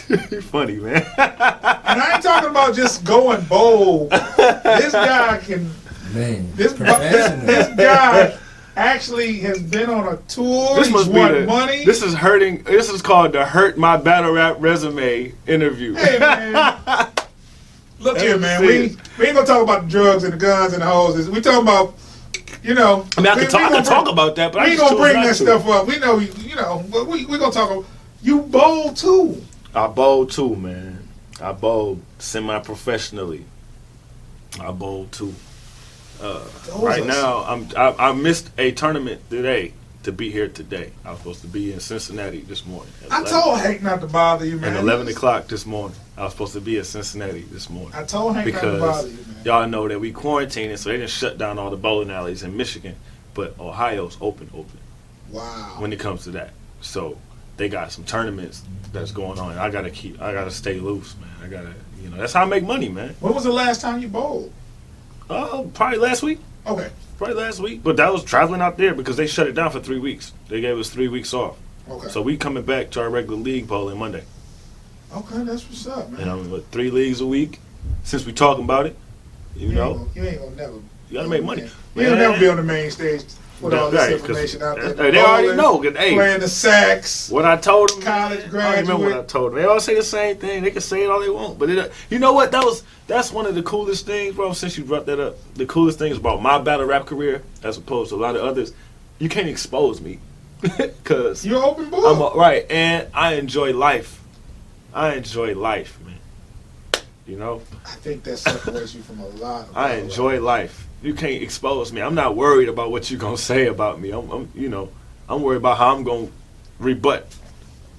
You're funny, man. And I ain't talking about just going bold. This guy can. Man, This guy actually has been on a tour. He's won money. This is hurting. This is called the Hurt My Battle Rap Resume interview. Hey, man. Look here, man. We ain't gonna talk about the drugs and the guns and the hoses. We talking about, you know. I mean, I can talk about that, but we ain't gonna bring that stuff up. We know, but we gonna talk about. You bold too. I bowl too, man. I bowl semi-professionally. I bowl too. Right now, I missed a tournament today to be here today. I was supposed to be in Cincinnati this morning. I told Hank not to bother you, man. At 11 o'clock this morning. I was supposed to be in Cincinnati this morning. I told Hank not to bother you, man. Y'all know that we quarantining, so they didn't shut down all the bowling alleys in Michigan. But Ohio's open. Wow. When it comes to that. So they got some tournaments that's going on. I gotta stay loose, man. That's how I make money, man. When was the last time you bowled? Probably last week. Okay. Probably last week. But that was traveling out there because they shut it down for 3 weeks. They gave us 3 weeks off. Okay. So we coming back to our regular league bowling Monday. Okay, that's what's up, man. With 3 leagues a week, since we talking about it, you know. You ain't gonna never. You gotta make money. You'll never be on the main stage with all this information out there. They already know. Playing the sax. What I told them, college graduate. I remember what I told them. They all say the same thing. They can say it all they want, but you know what? That's one of the coolest things, bro. Since you brought that up, the coolest things about my battle rap career, as opposed to a lot of others, you can't expose me, cause you're open book. Right, and I enjoy life. I enjoy life, man. You know. I think that separates you from a lot. I enjoy life. You can't expose me. I'm not worried about what you're gonna say about me. I'm worried about how I'm gonna rebut.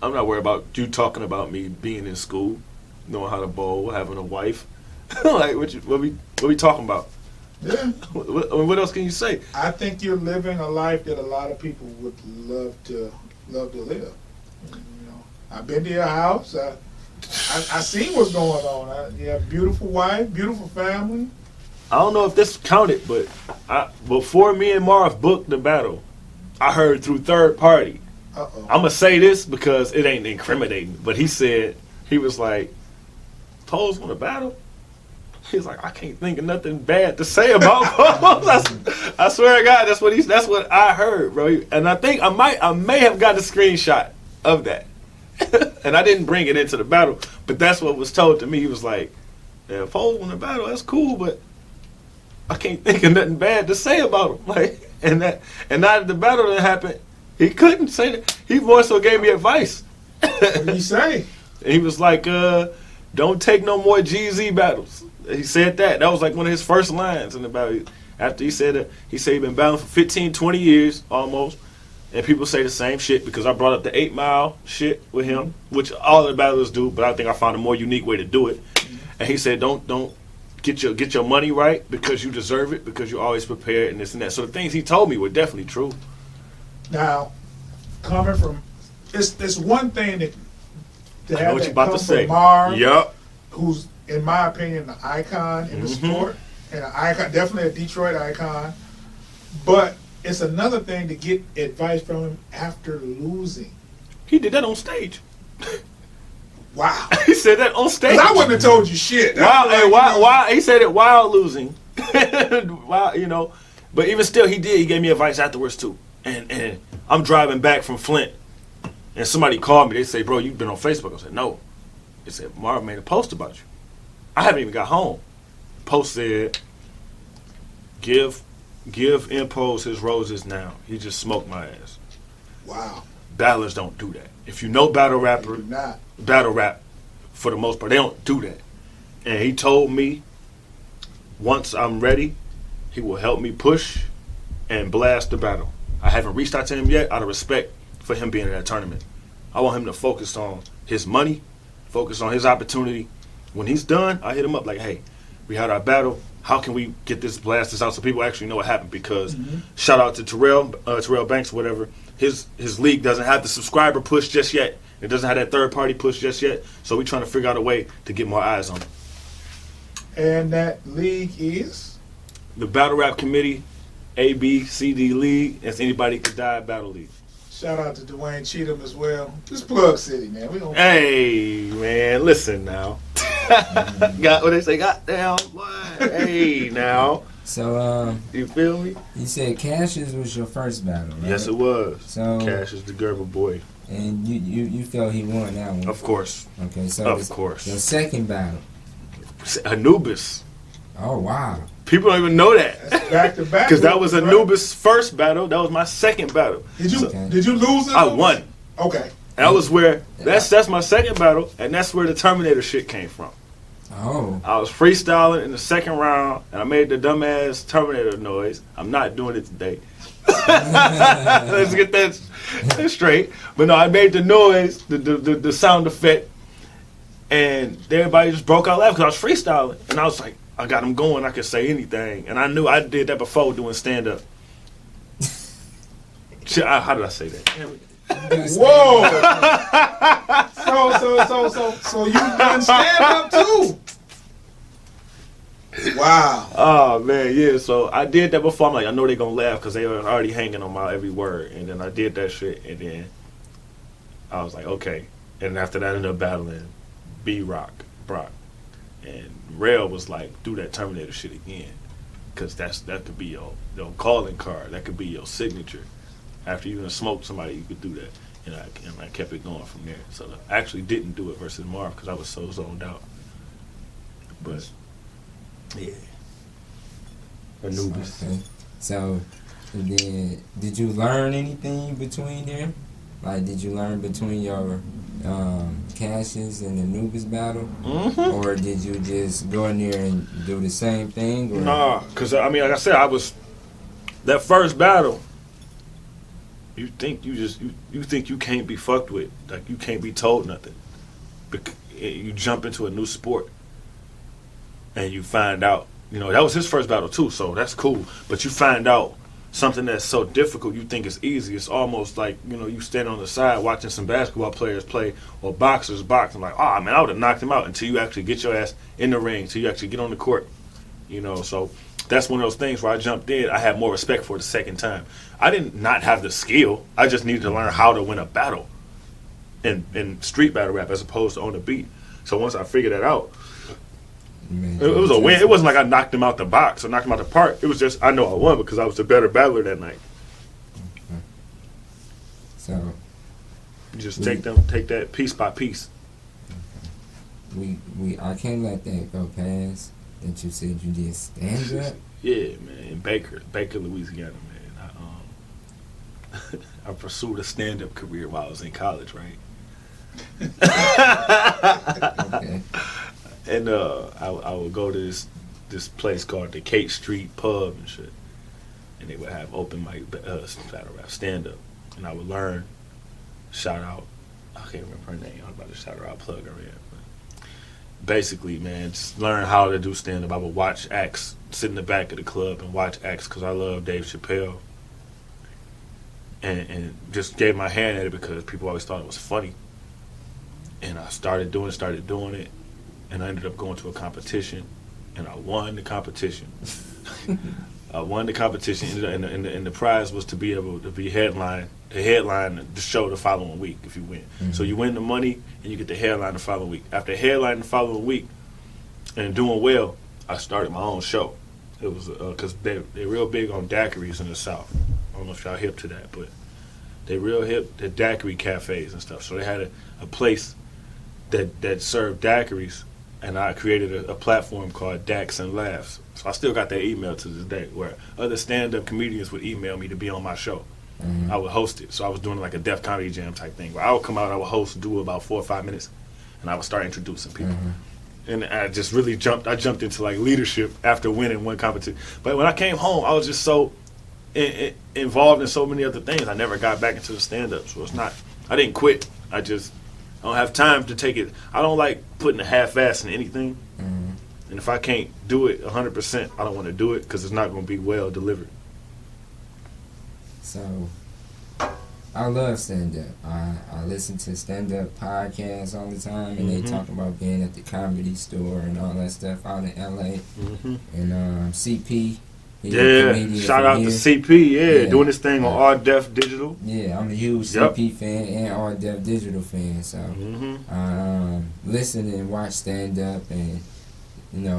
I'm not worried about you talking about me being in school, knowing how to bowl, having a wife. Like what we talking about? Yeah. What else can you say? I think you're living a life that a lot of people would love to live. You know, I've been to your house. I seen what's going on. You have a beautiful wife, beautiful family. I don't know if this counted, but before me and Marv booked the battle, I heard through third party. Uh-oh. I'm gonna say this because it ain't incriminating, but he said he was like, "Poles want to battle." He's like, "I can't think of nothing bad to say about Poles." I swear to God, that's what I heard, bro. And I think I may have got a screenshot of that, and I didn't bring it into the battle, but that's what was told to me. He was like, "Yeah, Poles want to battle. That's cool, but I can't think of nothing bad to say about him." Like, and now that the battle didn't happen, he couldn't say that. He more so gave me advice. What did he say? And he was like, "Don't take no more GZ battles." He said that. That was like one of his first lines in the battle. After he said that, he said he'd been battling for 15, 20 years almost. And people say the same shit because I brought up the 8 Mile shit with him, which all the battlers do, but I think I found a more unique way to do it. And he said, don't get your money right because you deserve it, because you're always prepared and this and that. So the things he told me were definitely true. Now, coming from it's one thing to I know have what that you're about come to say. from Marv, Yup. who's in my opinion an icon in the sport, and an icon, definitely a Detroit icon. But it's another thing to get advice from him after losing. He did that on stage. Wow. He said that on stage. 'Cause I wouldn't have told you shit. Why he said it while losing. While, but even still he gave me advice afterwards too. And I'm driving back from Flint and somebody called me. They say, "Bro, you've been on Facebook." I said, "No." They said, "Marv made a post about you." I haven't even got home. Post said, give Impose his roses now. He just smoked my ass. Wow. Battlers don't do that. If you know battle rapper, battle rap, for the most part, they don't do that. And he told me, once I'm ready, he will help me push and blast the battle. I haven't reached out to him yet out of respect for him being in that tournament. I want him to focus on his money, focus on his opportunity. When he's done, I hit him up like, "Hey, we had our battle. How can we get this blasted out so people actually know what happened?" Because shout out to Terrell Banks, whatever. His league doesn't have the subscriber push just yet. It doesn't have that third party push just yet. So we're trying to figure out a way to get more eyes on it. And that league is the Battle Rap Committee, ABCD League. That's Anybody Could Die Battle League. Shout out to Dwayne Cheatham as well. Just Plug City, man. Hey, man, listen now. Got what they say, goddamn, boy. Hey, now. So, you feel me? You said Cassius was your first battle, right? Yes, it was. So Cassius the Gerber boy. And you felt he won that one? Of course. Okay, so of course. Your second battle. Anubis. Oh, wow. People don't even know that. That's back to back. Because that was Anubis' first battle. That was my second battle. Did you lose it? I won. Okay. That was where that's my second battle, and that's where the Terminator shit came from. Oh. I was freestyling in the second round, and I made the dumbass Terminator noise. I'm not doing it today. Let's get that straight. But no, I made the noise, the sound effect, and everybody just broke out laughing because I was freestyling, and I was like, I got them going. I could say anything, and I knew I did that before doing stand up. How did I say that? Whoa! So you done stand up too? Wow. Oh man, yeah. So I did that before. I'm like, I know they gonna laugh because they were already hanging on my every word. And then I did that shit, and then I was like, okay. And after that, I ended up battling Brock, and Rail was like, do that Terminator shit again, because that could be your calling card. That could be your signature. After you done smoked somebody, you could do that. And I kept it going from there. So I actually didn't do it versus Marv because I was so zoned out. But yeah, Anubis. Okay. So then, did you learn anything between there? Like, did you learn between your Cassius and Anubis battle, or did you just go in there and do the same thing? Or? Nah, because I mean, like I said, I was that first battle. You think you think you can't be fucked with, like you can't be told nothing. You jump into a new sport, and you find out, that was his first battle too, so that's cool. But you find out something that's so difficult, you think it's easy. It's almost like, you stand on the side watching some basketball players play or boxers box. I'm like, oh man, I would have knocked him out until you actually get your ass in the ring, until you actually get on the court. So that's one of those things where I jumped in. I had more respect for it the second time. I did not have the skill. I just needed to learn how to win a battle in street battle rap as opposed to on the beat. So once I figured that out, it was a win. It wasn't like I knocked him out the box or knocked him out the park. It was just, I know I won because I was the better battler that night. Okay. So you just take that piece by piece. I can't let that go past that you said you did stand up. Yeah, man, in Baker, Louisiana, man. I pursued a stand-up career while I was in college, right? Okay. And I would go to this place called the Kate Street Pub and shit, and they would have open mic battle rap stand-up, and I would learn. Shout out, I can't remember her name. I was about to shout her out, plug her in. But basically, man, just learn how to do stand-up. I would watch acts, sit in the back of the club and watch acts because I love Dave Chappelle. And just gave my hand at it because people always thought it was funny. And I started doing it, and I ended up going to a competition, and I won the competition. And the prize was to be able to be headline the show the following week if you win. Mm-hmm. So you win the money, and you get the headline the following week. After headlining the following week and doing well, I started my own show. It was because they're real big on daiquiris in the South. I don't know if y'all hip to that, but they real hip to daiquiri cafes and stuff. So they had a place that served daiquiris, and I created a platform called Dax and Laughs. So I still got that email to this day where other stand-up comedians would email me to be on my show. Mm-hmm. I would host it. So I was doing like a Def Comedy Jam type thing where I would come out, I would host, do about 4 or 5 minutes, and I would start introducing people. Mm-hmm. And I just really jumped into like leadership after winning one competition. But when I came home, I was just so involved in so many other things. I never got back into the stand-up. So I didn't quit. I don't have time to take it. I don't like putting a half-ass in anything. Mm-hmm. And if I can't do it 100%, I don't want to do it because it's not going to be well delivered. So I love stand-up. I listen to stand-up podcasts all the time, and they talk about being at the Comedy Store and all that stuff out in L.A. Mm-hmm. And CP. Shout out to CP, doing this thing on All Def Digital. Yeah, I'm a huge CP fan and All Def Digital fan, so listen and watch stand-up and,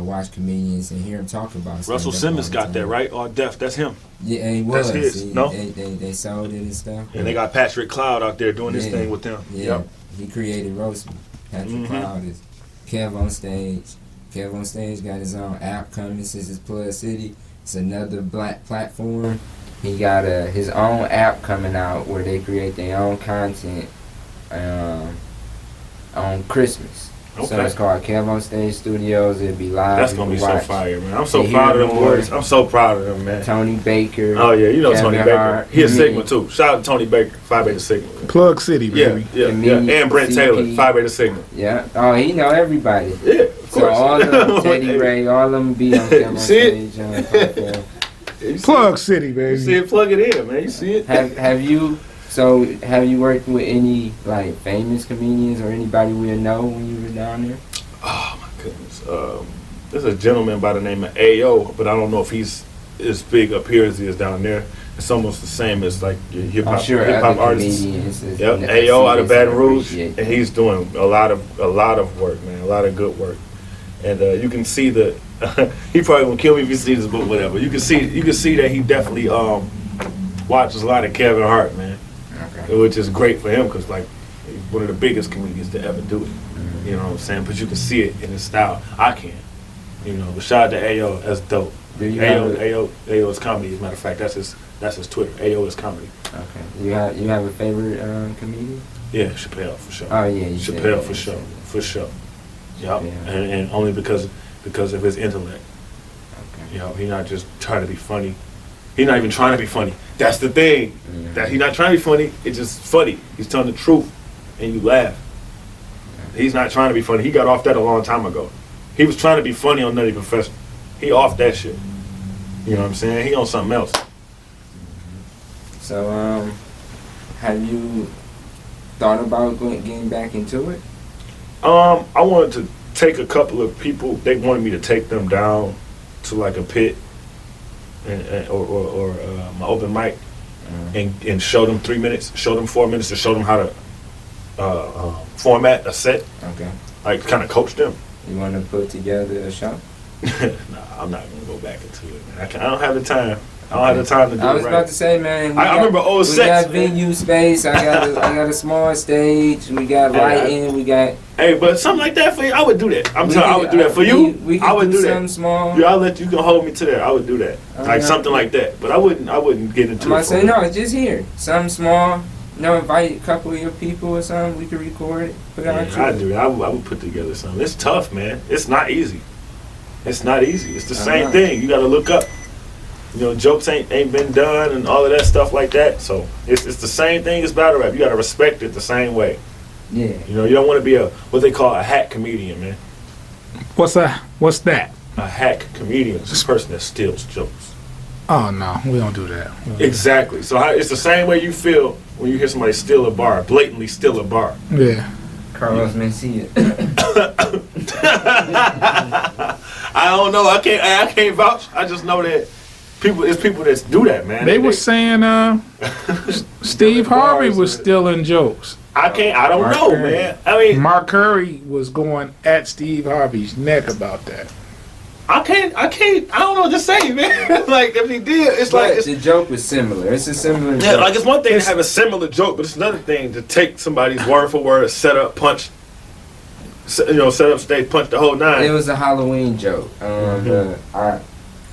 watch comedians and hear them talk about stand-up. Russell Simmons got that, right? All Def, that's him. Yeah, he was. That's his, no? They sold it and stuff. And they got Patrick Cloud out there doing this thing with them. Yeah, he created Roast Me. Patrick Cloud is Kev on Stage. Kev on Stage got his own app coming. This is his Plug City. It's another black platform. He got his own app coming out where they create their own content on Christmas. Okay. So it's called Kev on Stage Studios. It'll be live. That's You gonna can be so watch fire, man. I'm so the proud of them Hero boys. I'm so proud of them, man. Tony Baker. Oh yeah, you know Tony Kevin Baker. Hart, He a me. Sigma too. Shout out to Tony Baker, Phi Beta Sigma. Plug City, Yeah, baby. yeah, And yeah. me, And Brent CP. Taylor, Phi Beta Sigma. Yeah. Oh, he know everybody. Yeah, of So course. all them, Teddy Hey, Ray, all them be on Kev on See it? Stage. Podcast. you see Plug City, it? You see baby. it? Plug it in, man. You see it? Have you? So have you worked with any like famous comedians or anybody we'll know when you were down there? Oh my goodness. There's a gentleman by the name of AO, but I don't know if he's as big up here as he is down there. It's almost the same as like your hip I'm hop sure hip hop other artists. comedians. Yep, AO out of Baton Rouge, and he's doing a lot of work, man, a lot of good work. And you can see the he probably gonna kill me if he sees this book, whatever. You can see that he definitely watches a lot of Kevin Hart, man, Okay. which is great for him because like he's one of the biggest comedians to ever do it. You know what I'm saying? But you can see it in his style. I can, you know. But shout out to AO, that's dope. Do you have AO is comedy. As a matter of fact, that's his Twitter. AO is comedy. Okay. You have a favorite comedian? Yeah, Chappelle for sure. Oh yeah, you said Chappelle that. for sure. Yup. Yeah. And only because of his intellect. Okay. You know, he's not just trying to be funny. He's not even trying to be funny. That's the thing. Mhm. That he's not trying to be funny. It's just funny. He's telling the truth, and you laugh. He's not trying to be funny. He got off that a long time ago. He was trying to be funny on Nutty Professor. He off that shit. You know what I'm saying? He on something else. So have you thought about getting back into it? I wanted to take a couple of people. They wanted me to take them down to like a pit or my open mic and show them 3 minutes, show them 4 minutes, to show them how to format a set, Okay. like kind of coach them. You want to put together a show? Nah, I'm not gonna go back into it, man. I don't have the time. I don't have the time to do I it was right. about to say, man. I remember old we sets, got man. venue space. I got a small stage. We got Hey, lighting. We got. Hey, but something like that for you, I would do that. I'm telling you, I would do that for you. We I would do something that. small. Yeah, I'll let you can hold me to that. I would do that, like yeah. something like that. But I wouldn't get into I'm it. gonna say no. It's just here. Something small. You know, invite a couple of your people or something. We could record it. Put it on Yeah, I YouTube. do that. I would put together something. It's tough, man. It's not easy. It's not easy. It's the same thing. You got to look up. You know, jokes ain't been done and all of that stuff like that. So it's the same thing as battle rap. You got to respect it the same way. Yeah. You know, you don't want to be what they call a hack comedian, man. What's that? A hack comedian is a person that steals jokes. Oh no, we don't do that. Exactly. So it's the same way you feel when you hear somebody steal a bar, blatantly steal a bar. Yeah. Carlos Mencia. I don't know. I can't vouch. I just know that it's people that do that, man. They were saying Steve Harvey was stealing jokes. I don't Mark know, Curry. man. I mean, Mark Curry was going at Steve Harvey's neck about that. I don't know what to say, man. Like, if he did, it's like, The joke was similar. It's a similar yeah, joke. like it's one thing to have a similar joke, but it's another thing to take somebody's word for word, set up, punch, set up stage, punch the whole nine. It was a Halloween joke.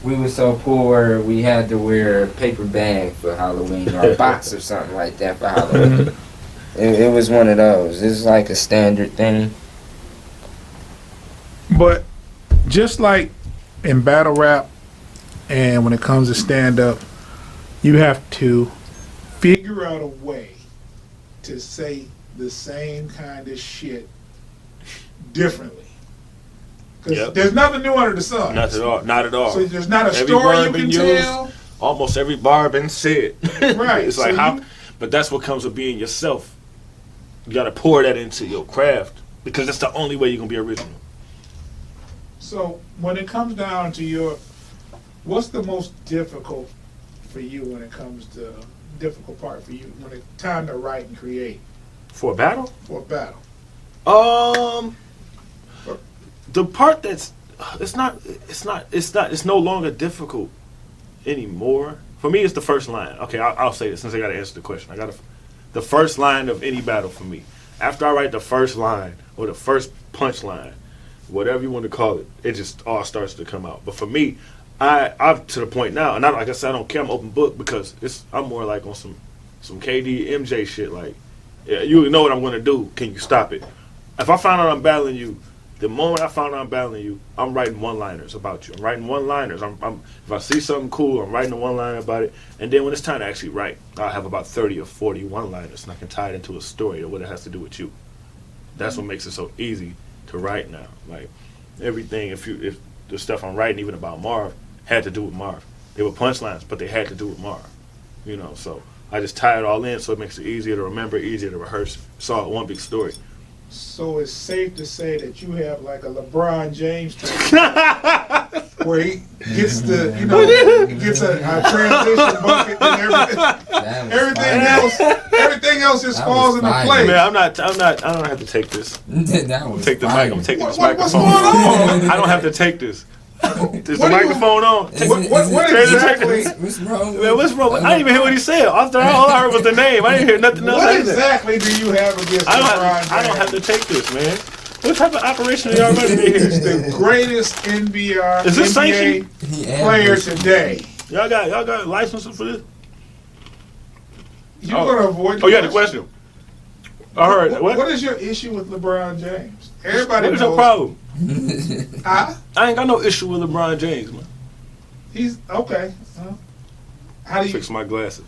We were so poor, we had to wear a paper bag for Halloween or a box or something like that for Halloween. It was one of those. It's like a standard thing. But just like in battle rap and when it comes to stand up, you have to figure out a way to say the same kind of shit differently. Because there's nothing new under the sun. Not at all. Not at all. So there's not a Every story word you been can used. tell. Almost every bar been said. Right. It's like So how, you- but that's what comes with being yourself. You got to pour that into your craft because that's the only way you're gonna be original. So when it comes down to what's the most difficult for you when it comes to difficult part for you when it's time to write and create For a battle? for a battle? The part that's it's no longer difficult anymore. For me, it's the first line. Okay, I'll say this since I got to answer the question. The first line of any battle for me. After I write the first line or the first punchline, whatever you want to call it, it just all starts to come out. But for me, I'm to the point now, and like I said, I don't care. I'm open book because I'm more like on some KD MJ shit. Like, yeah, you know what I'm gonna do. Can you stop it? If I find out I'm battling you The moment I found out I'm battling you, I'm writing one-liners about you. I'm writing one-liners. If I see something cool, I'm writing a one-liner about it. And then when it's time to actually write, I'll have about 30 or 40 one-liners, and I can tie it into a story of what it has to do with you. That's what makes it so easy to write now. Like everything, if the stuff I'm writing, even about Marv, had to do with Marv. They were punchlines, but they had to do with Marv. You know, so I just tie it all in, so it makes it easier to remember, easier to rehearse. It's all one big story. So it's safe to say that you have like a LeBron James where he gets the, he gets a transition bucket and everything else just falls into place. Man, I don't have to take this. Take the mic. I'm taking this microphone. What's going on? I don't have to take this. Is the microphone on? What exactly? What's wrong? Man, what's wrong? I didn't even hear what he said. All I heard was the name. I didn't hear nothing else. What exactly do you have against LeBron James? I don't have to take this, man. What type of operation are y'all running here? He's the greatest NBA player today. Y'all got licenses for this? You're gonna avoid. The the question. I heard. What is your issue with LeBron James? Everybody knows. What's your problem? I ain't got no issue with LeBron James, man. He's okay. How do you fix my glasses?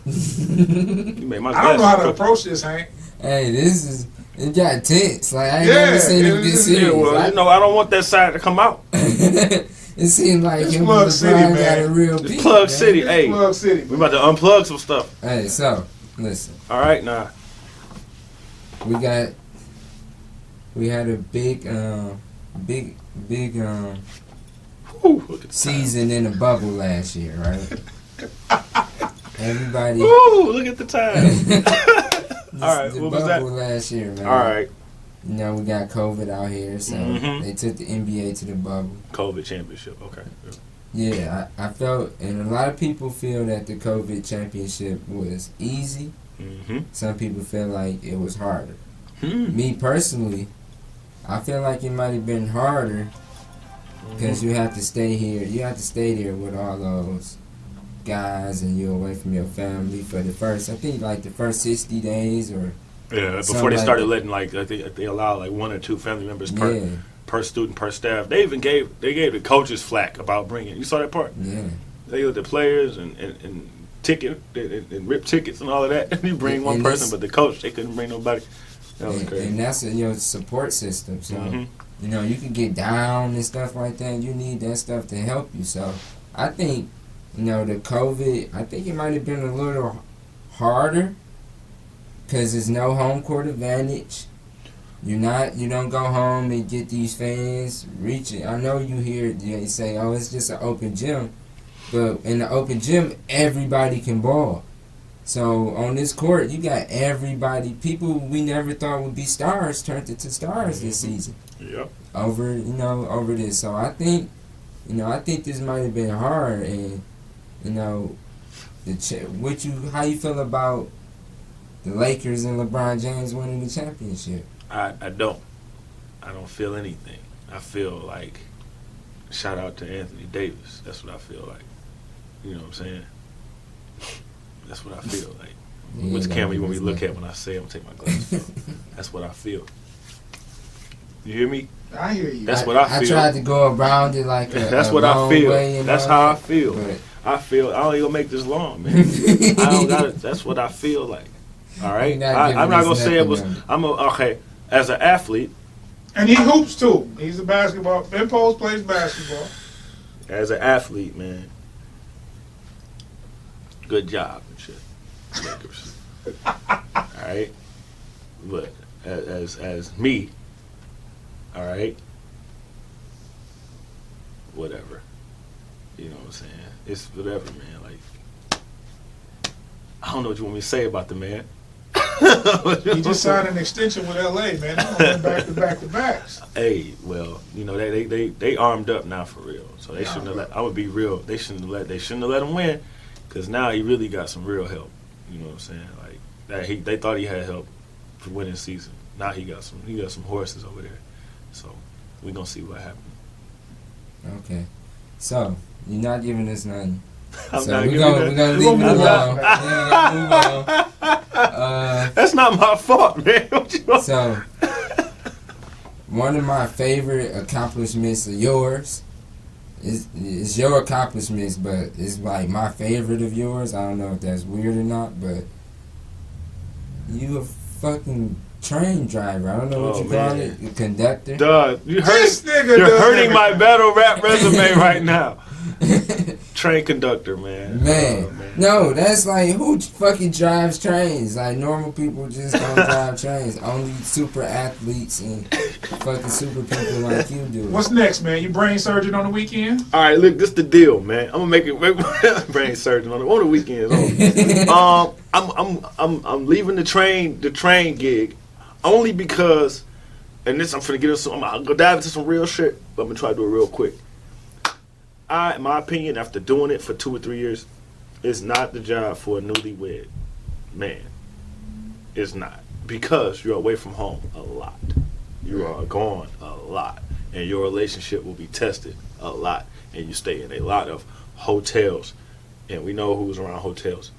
You made my glasses. I don't know how to approach this, Hank. Hey, it got tense. Like I ain't never seen him get serious. Yeah, well, I don't want that side to come out. It seemed like it's him Plug and City, LeBron man. got a real beat. Plug City, hey. Plug City. We about to unplug some stuff. Hey, so listen. All right, now. We had a big season in the bubble last year, right? Everybody. Ooh, look at the time. All right, what was that? Last year, man. All right. You know, we got COVID out here, so they took the NBA to the bubble. COVID championship, okay. Yeah, I felt, and a lot of people feel that the COVID championship was easy. Some people feel like it was harder. Me personally, I feel like it might have been harder because you have to stay here. You have to stay there with all those guys, and you're away from your family for the first, I think, like the first 60 days or. Yeah, before they started letting they allow like 1 or 2 family members per student per staff. They even gave the coaches flack about bringing. You saw that part? Yeah. They let the players and ticket and rip tickets and all of that. You bring one person, but the coach they couldn't bring nobody. That was crazy. And that's your support system. So you know you can get down and stuff like that. You need that stuff to help you. So I think the COVID. I think it might have been a little harder. Because there's no home court advantage. You don't go home and get these fans reaching. I know you hear they say, oh, it's just an open gym. But in the open gym, everybody can ball. So on this court, you got everybody. People we never thought would be stars turned into stars this season. Yep. Over this. So I think, I think this might have been hard. And, how you feel about the Lakers and LeBron James winning the championship? I don't feel anything. I feel like, shout out to Anthony Davis. That's what I feel like. You know what I'm saying? That's what I feel like. Which camera you want me to look at when I say I'm going to take my glasses off? That's what I feel. You hear me? I hear you. That's what I feel. I tried to go around it like that's what I feel. That's how I feel. But I don't even make this long, man. I don't got it. That's what I feel like. All right, I'm not gonna say it was. Okay. As an athlete, and he hoops too. He's a basketball. Ben Post plays basketball. As an athlete, man, good job and shit, Lakers. All right, but as me, all right, whatever. You know what I'm saying? It's whatever, man. Like, I don't know what you want me to say about the man. He just signed an extension with LA, man. They're going back to backs. Hey, well, they armed up now for real. So they shouldn't have let. I would be real. They shouldn't have let him win, because now he really got some real help. You know what I'm saying? Like that, they thought he had help for winning the season. Now he got some horses over there. So we gonna see what happens. Okay, so you're not giving us nothing. We're gonna leave it alone. Move on. That's not my fault, man. So one of my favorite accomplishments of yours is your accomplishments, but it's like my favorite of yours. I don't know if that's weird or not, but you a fucking train driver. I don't know what you call it. A conductor. Dog, you're This nigga you're does hurting my everything. battle rap resume right now. Train conductor, man. Man, Oh, man. no, that's like who fucking drives trains? Like normal people just don't drive trains. Only super athletes and fucking super people like you do. What's next, man? You brain surgeon on the weekend? All right, look, this the deal, man. I'm gonna make it brain surgeon on the weekends. I'm leaving the train gig only because, and this I'm finna get into some. I'm gonna dive into some real shit, but I'm gonna try to do it real quick. In my opinion, after doing it for 2 or 3 years, it's not the job for a newlywed man. It's not, because you're away from home a lot. You are gone a lot, and your relationship will be tested a lot, and you stay in a lot of hotels, and we know who's around hotels,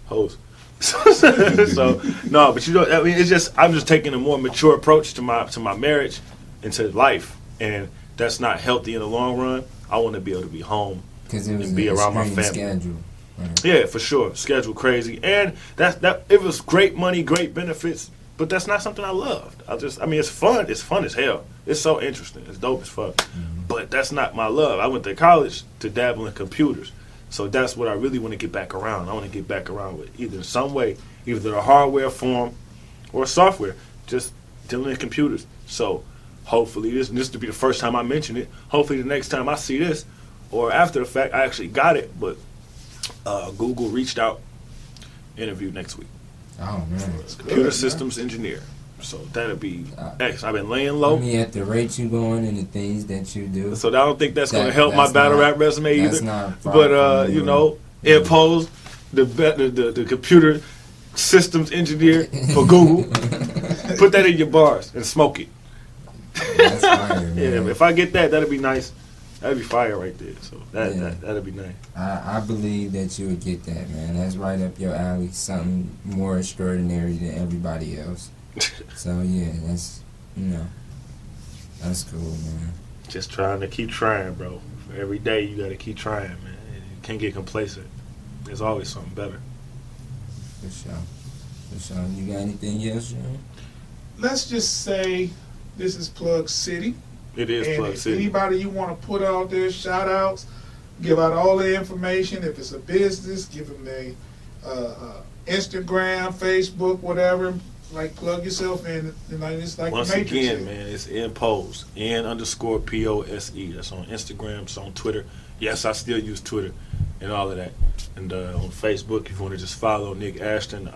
hoes. So no, but you know, I mean, it's just I'm just taking a more mature approach to my marriage and to life, and that's not healthy in the long run. I want to be able to be home and be around my family. Schedule. Right. Yeah, for sure. Schedule crazy, and that it was great money, great benefits, but that's not something I loved. I mean, it's fun. It's fun as hell. It's so interesting. It's dope as fuck. But that's not my love. I went to college to dabble in computers, so that's what I really want to get back around. I want to get back around with either in some way, either a hardware form or software, just dealing in computers. So hopefully this will be the first time I mention it. Hopefully the next time I see this, or after the fact, I actually got it. But Google reached out, interview next week. Oh man, Computer systems engineer. So that'll be X. I've been laying low. I mean, at the rate you going and the things that you do. So I don't think that's going to help my battle rap resume that's either. not far But from you know, impose the computer systems engineer for Google. Put that in your bars and smoke it. That's fire, man. Yeah, if I get that, that'd be nice. That'd be fire right there. So that'd be nice. I believe that you would get that, man. That's right up your alley. Something more extraordinary than everybody else. So yeah, that's that's cool, man. Just trying to keep trying, bro. For every day you gotta keep trying, man. You can't get complacent. There's always something better. For sure. For sure. You got anything else, John? Let's just say this is Plug City. It is And Plug if City. anybody you want to put out there, shout outs, give out all the information. If it's a business, give them their Instagram, Facebook, whatever. Like, plug yourself in. And like, it's like Once the Matrix again, shit. man, it's Impose. N_POSE. That's on Instagram. It's on Twitter. Yes, I still use Twitter and all of that. And on Facebook, if you want to just follow Nick Ashton,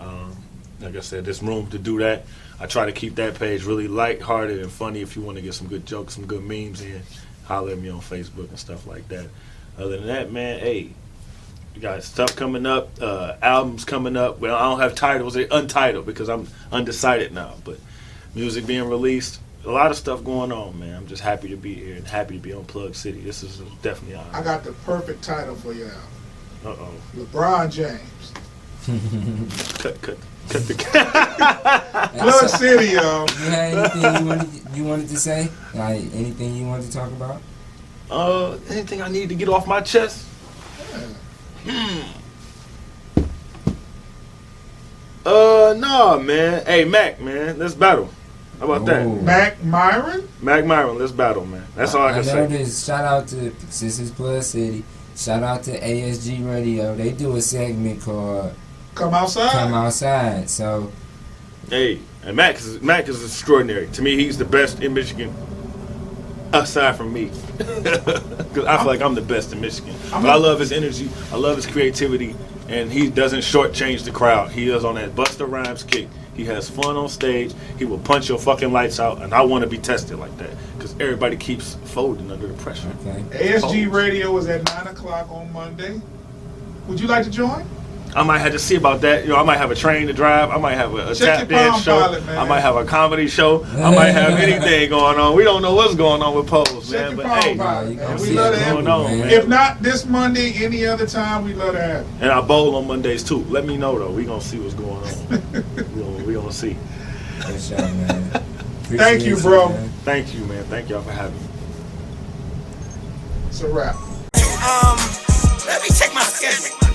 like I said, there's room to do that. I try to keep that page really lighthearted and funny. If you want to get some good jokes, some good memes in, holler at me on Facebook and stuff like that. Other than that, man, hey, we got stuff coming up, albums coming up. Well, I don't have titles, they're untitled because I'm undecided now. But music being released, a lot of stuff going on, man. I'm just happy to be here and happy to be on Plug City. This is definitely an honor. I got the perfect title for you. Uh-oh. LeBron James. Cut the Plug City, yo. You had anything you wanted to say? Like anything you wanted to talk about? Anything I need to get off my chest? Nah, man. Hey, Mac, man, let's battle. How about that? Ooh. Mac Myron? Mac Myron, let's battle, man. That's all I can say. This. Shout out to Sisters Plug City. Shout out to ASG Radio. They do a segment called Come Outside. Come Outside. So Hey, and Mac is extraordinary. To me, he's the best in Michigan, aside from me. Because I feel like I'm the best in Michigan. But I love his energy. I love his creativity. And he doesn't shortchange the crowd. He is on that Busta Rhymes kick. He has fun on stage. He will punch your fucking lights out. And I want to be tested like that. Because everybody keeps folding under the pressure. okay. ASG Radio is at 9 o'clock on Monday. Would you like to join? I might have to see about that. You know, I might have a train to drive. I might have a Check tap your dance Palm show. Pilot, man. I might have a comedy show. I might have anything going on. We don't know what's going on with Pose, Check man. your But Palm hey, Pilot, you man. gonna We see love it to have going you. on, man. If not this Monday, any other time, we love to have you. And I bowl on Mondays too. Let me know though. We gonna see what's going on. we gonna see. For sure, man. Thank you, bro. man. Thank you, man. Thank y'all for having me. It's a wrap. Let me check my schedule.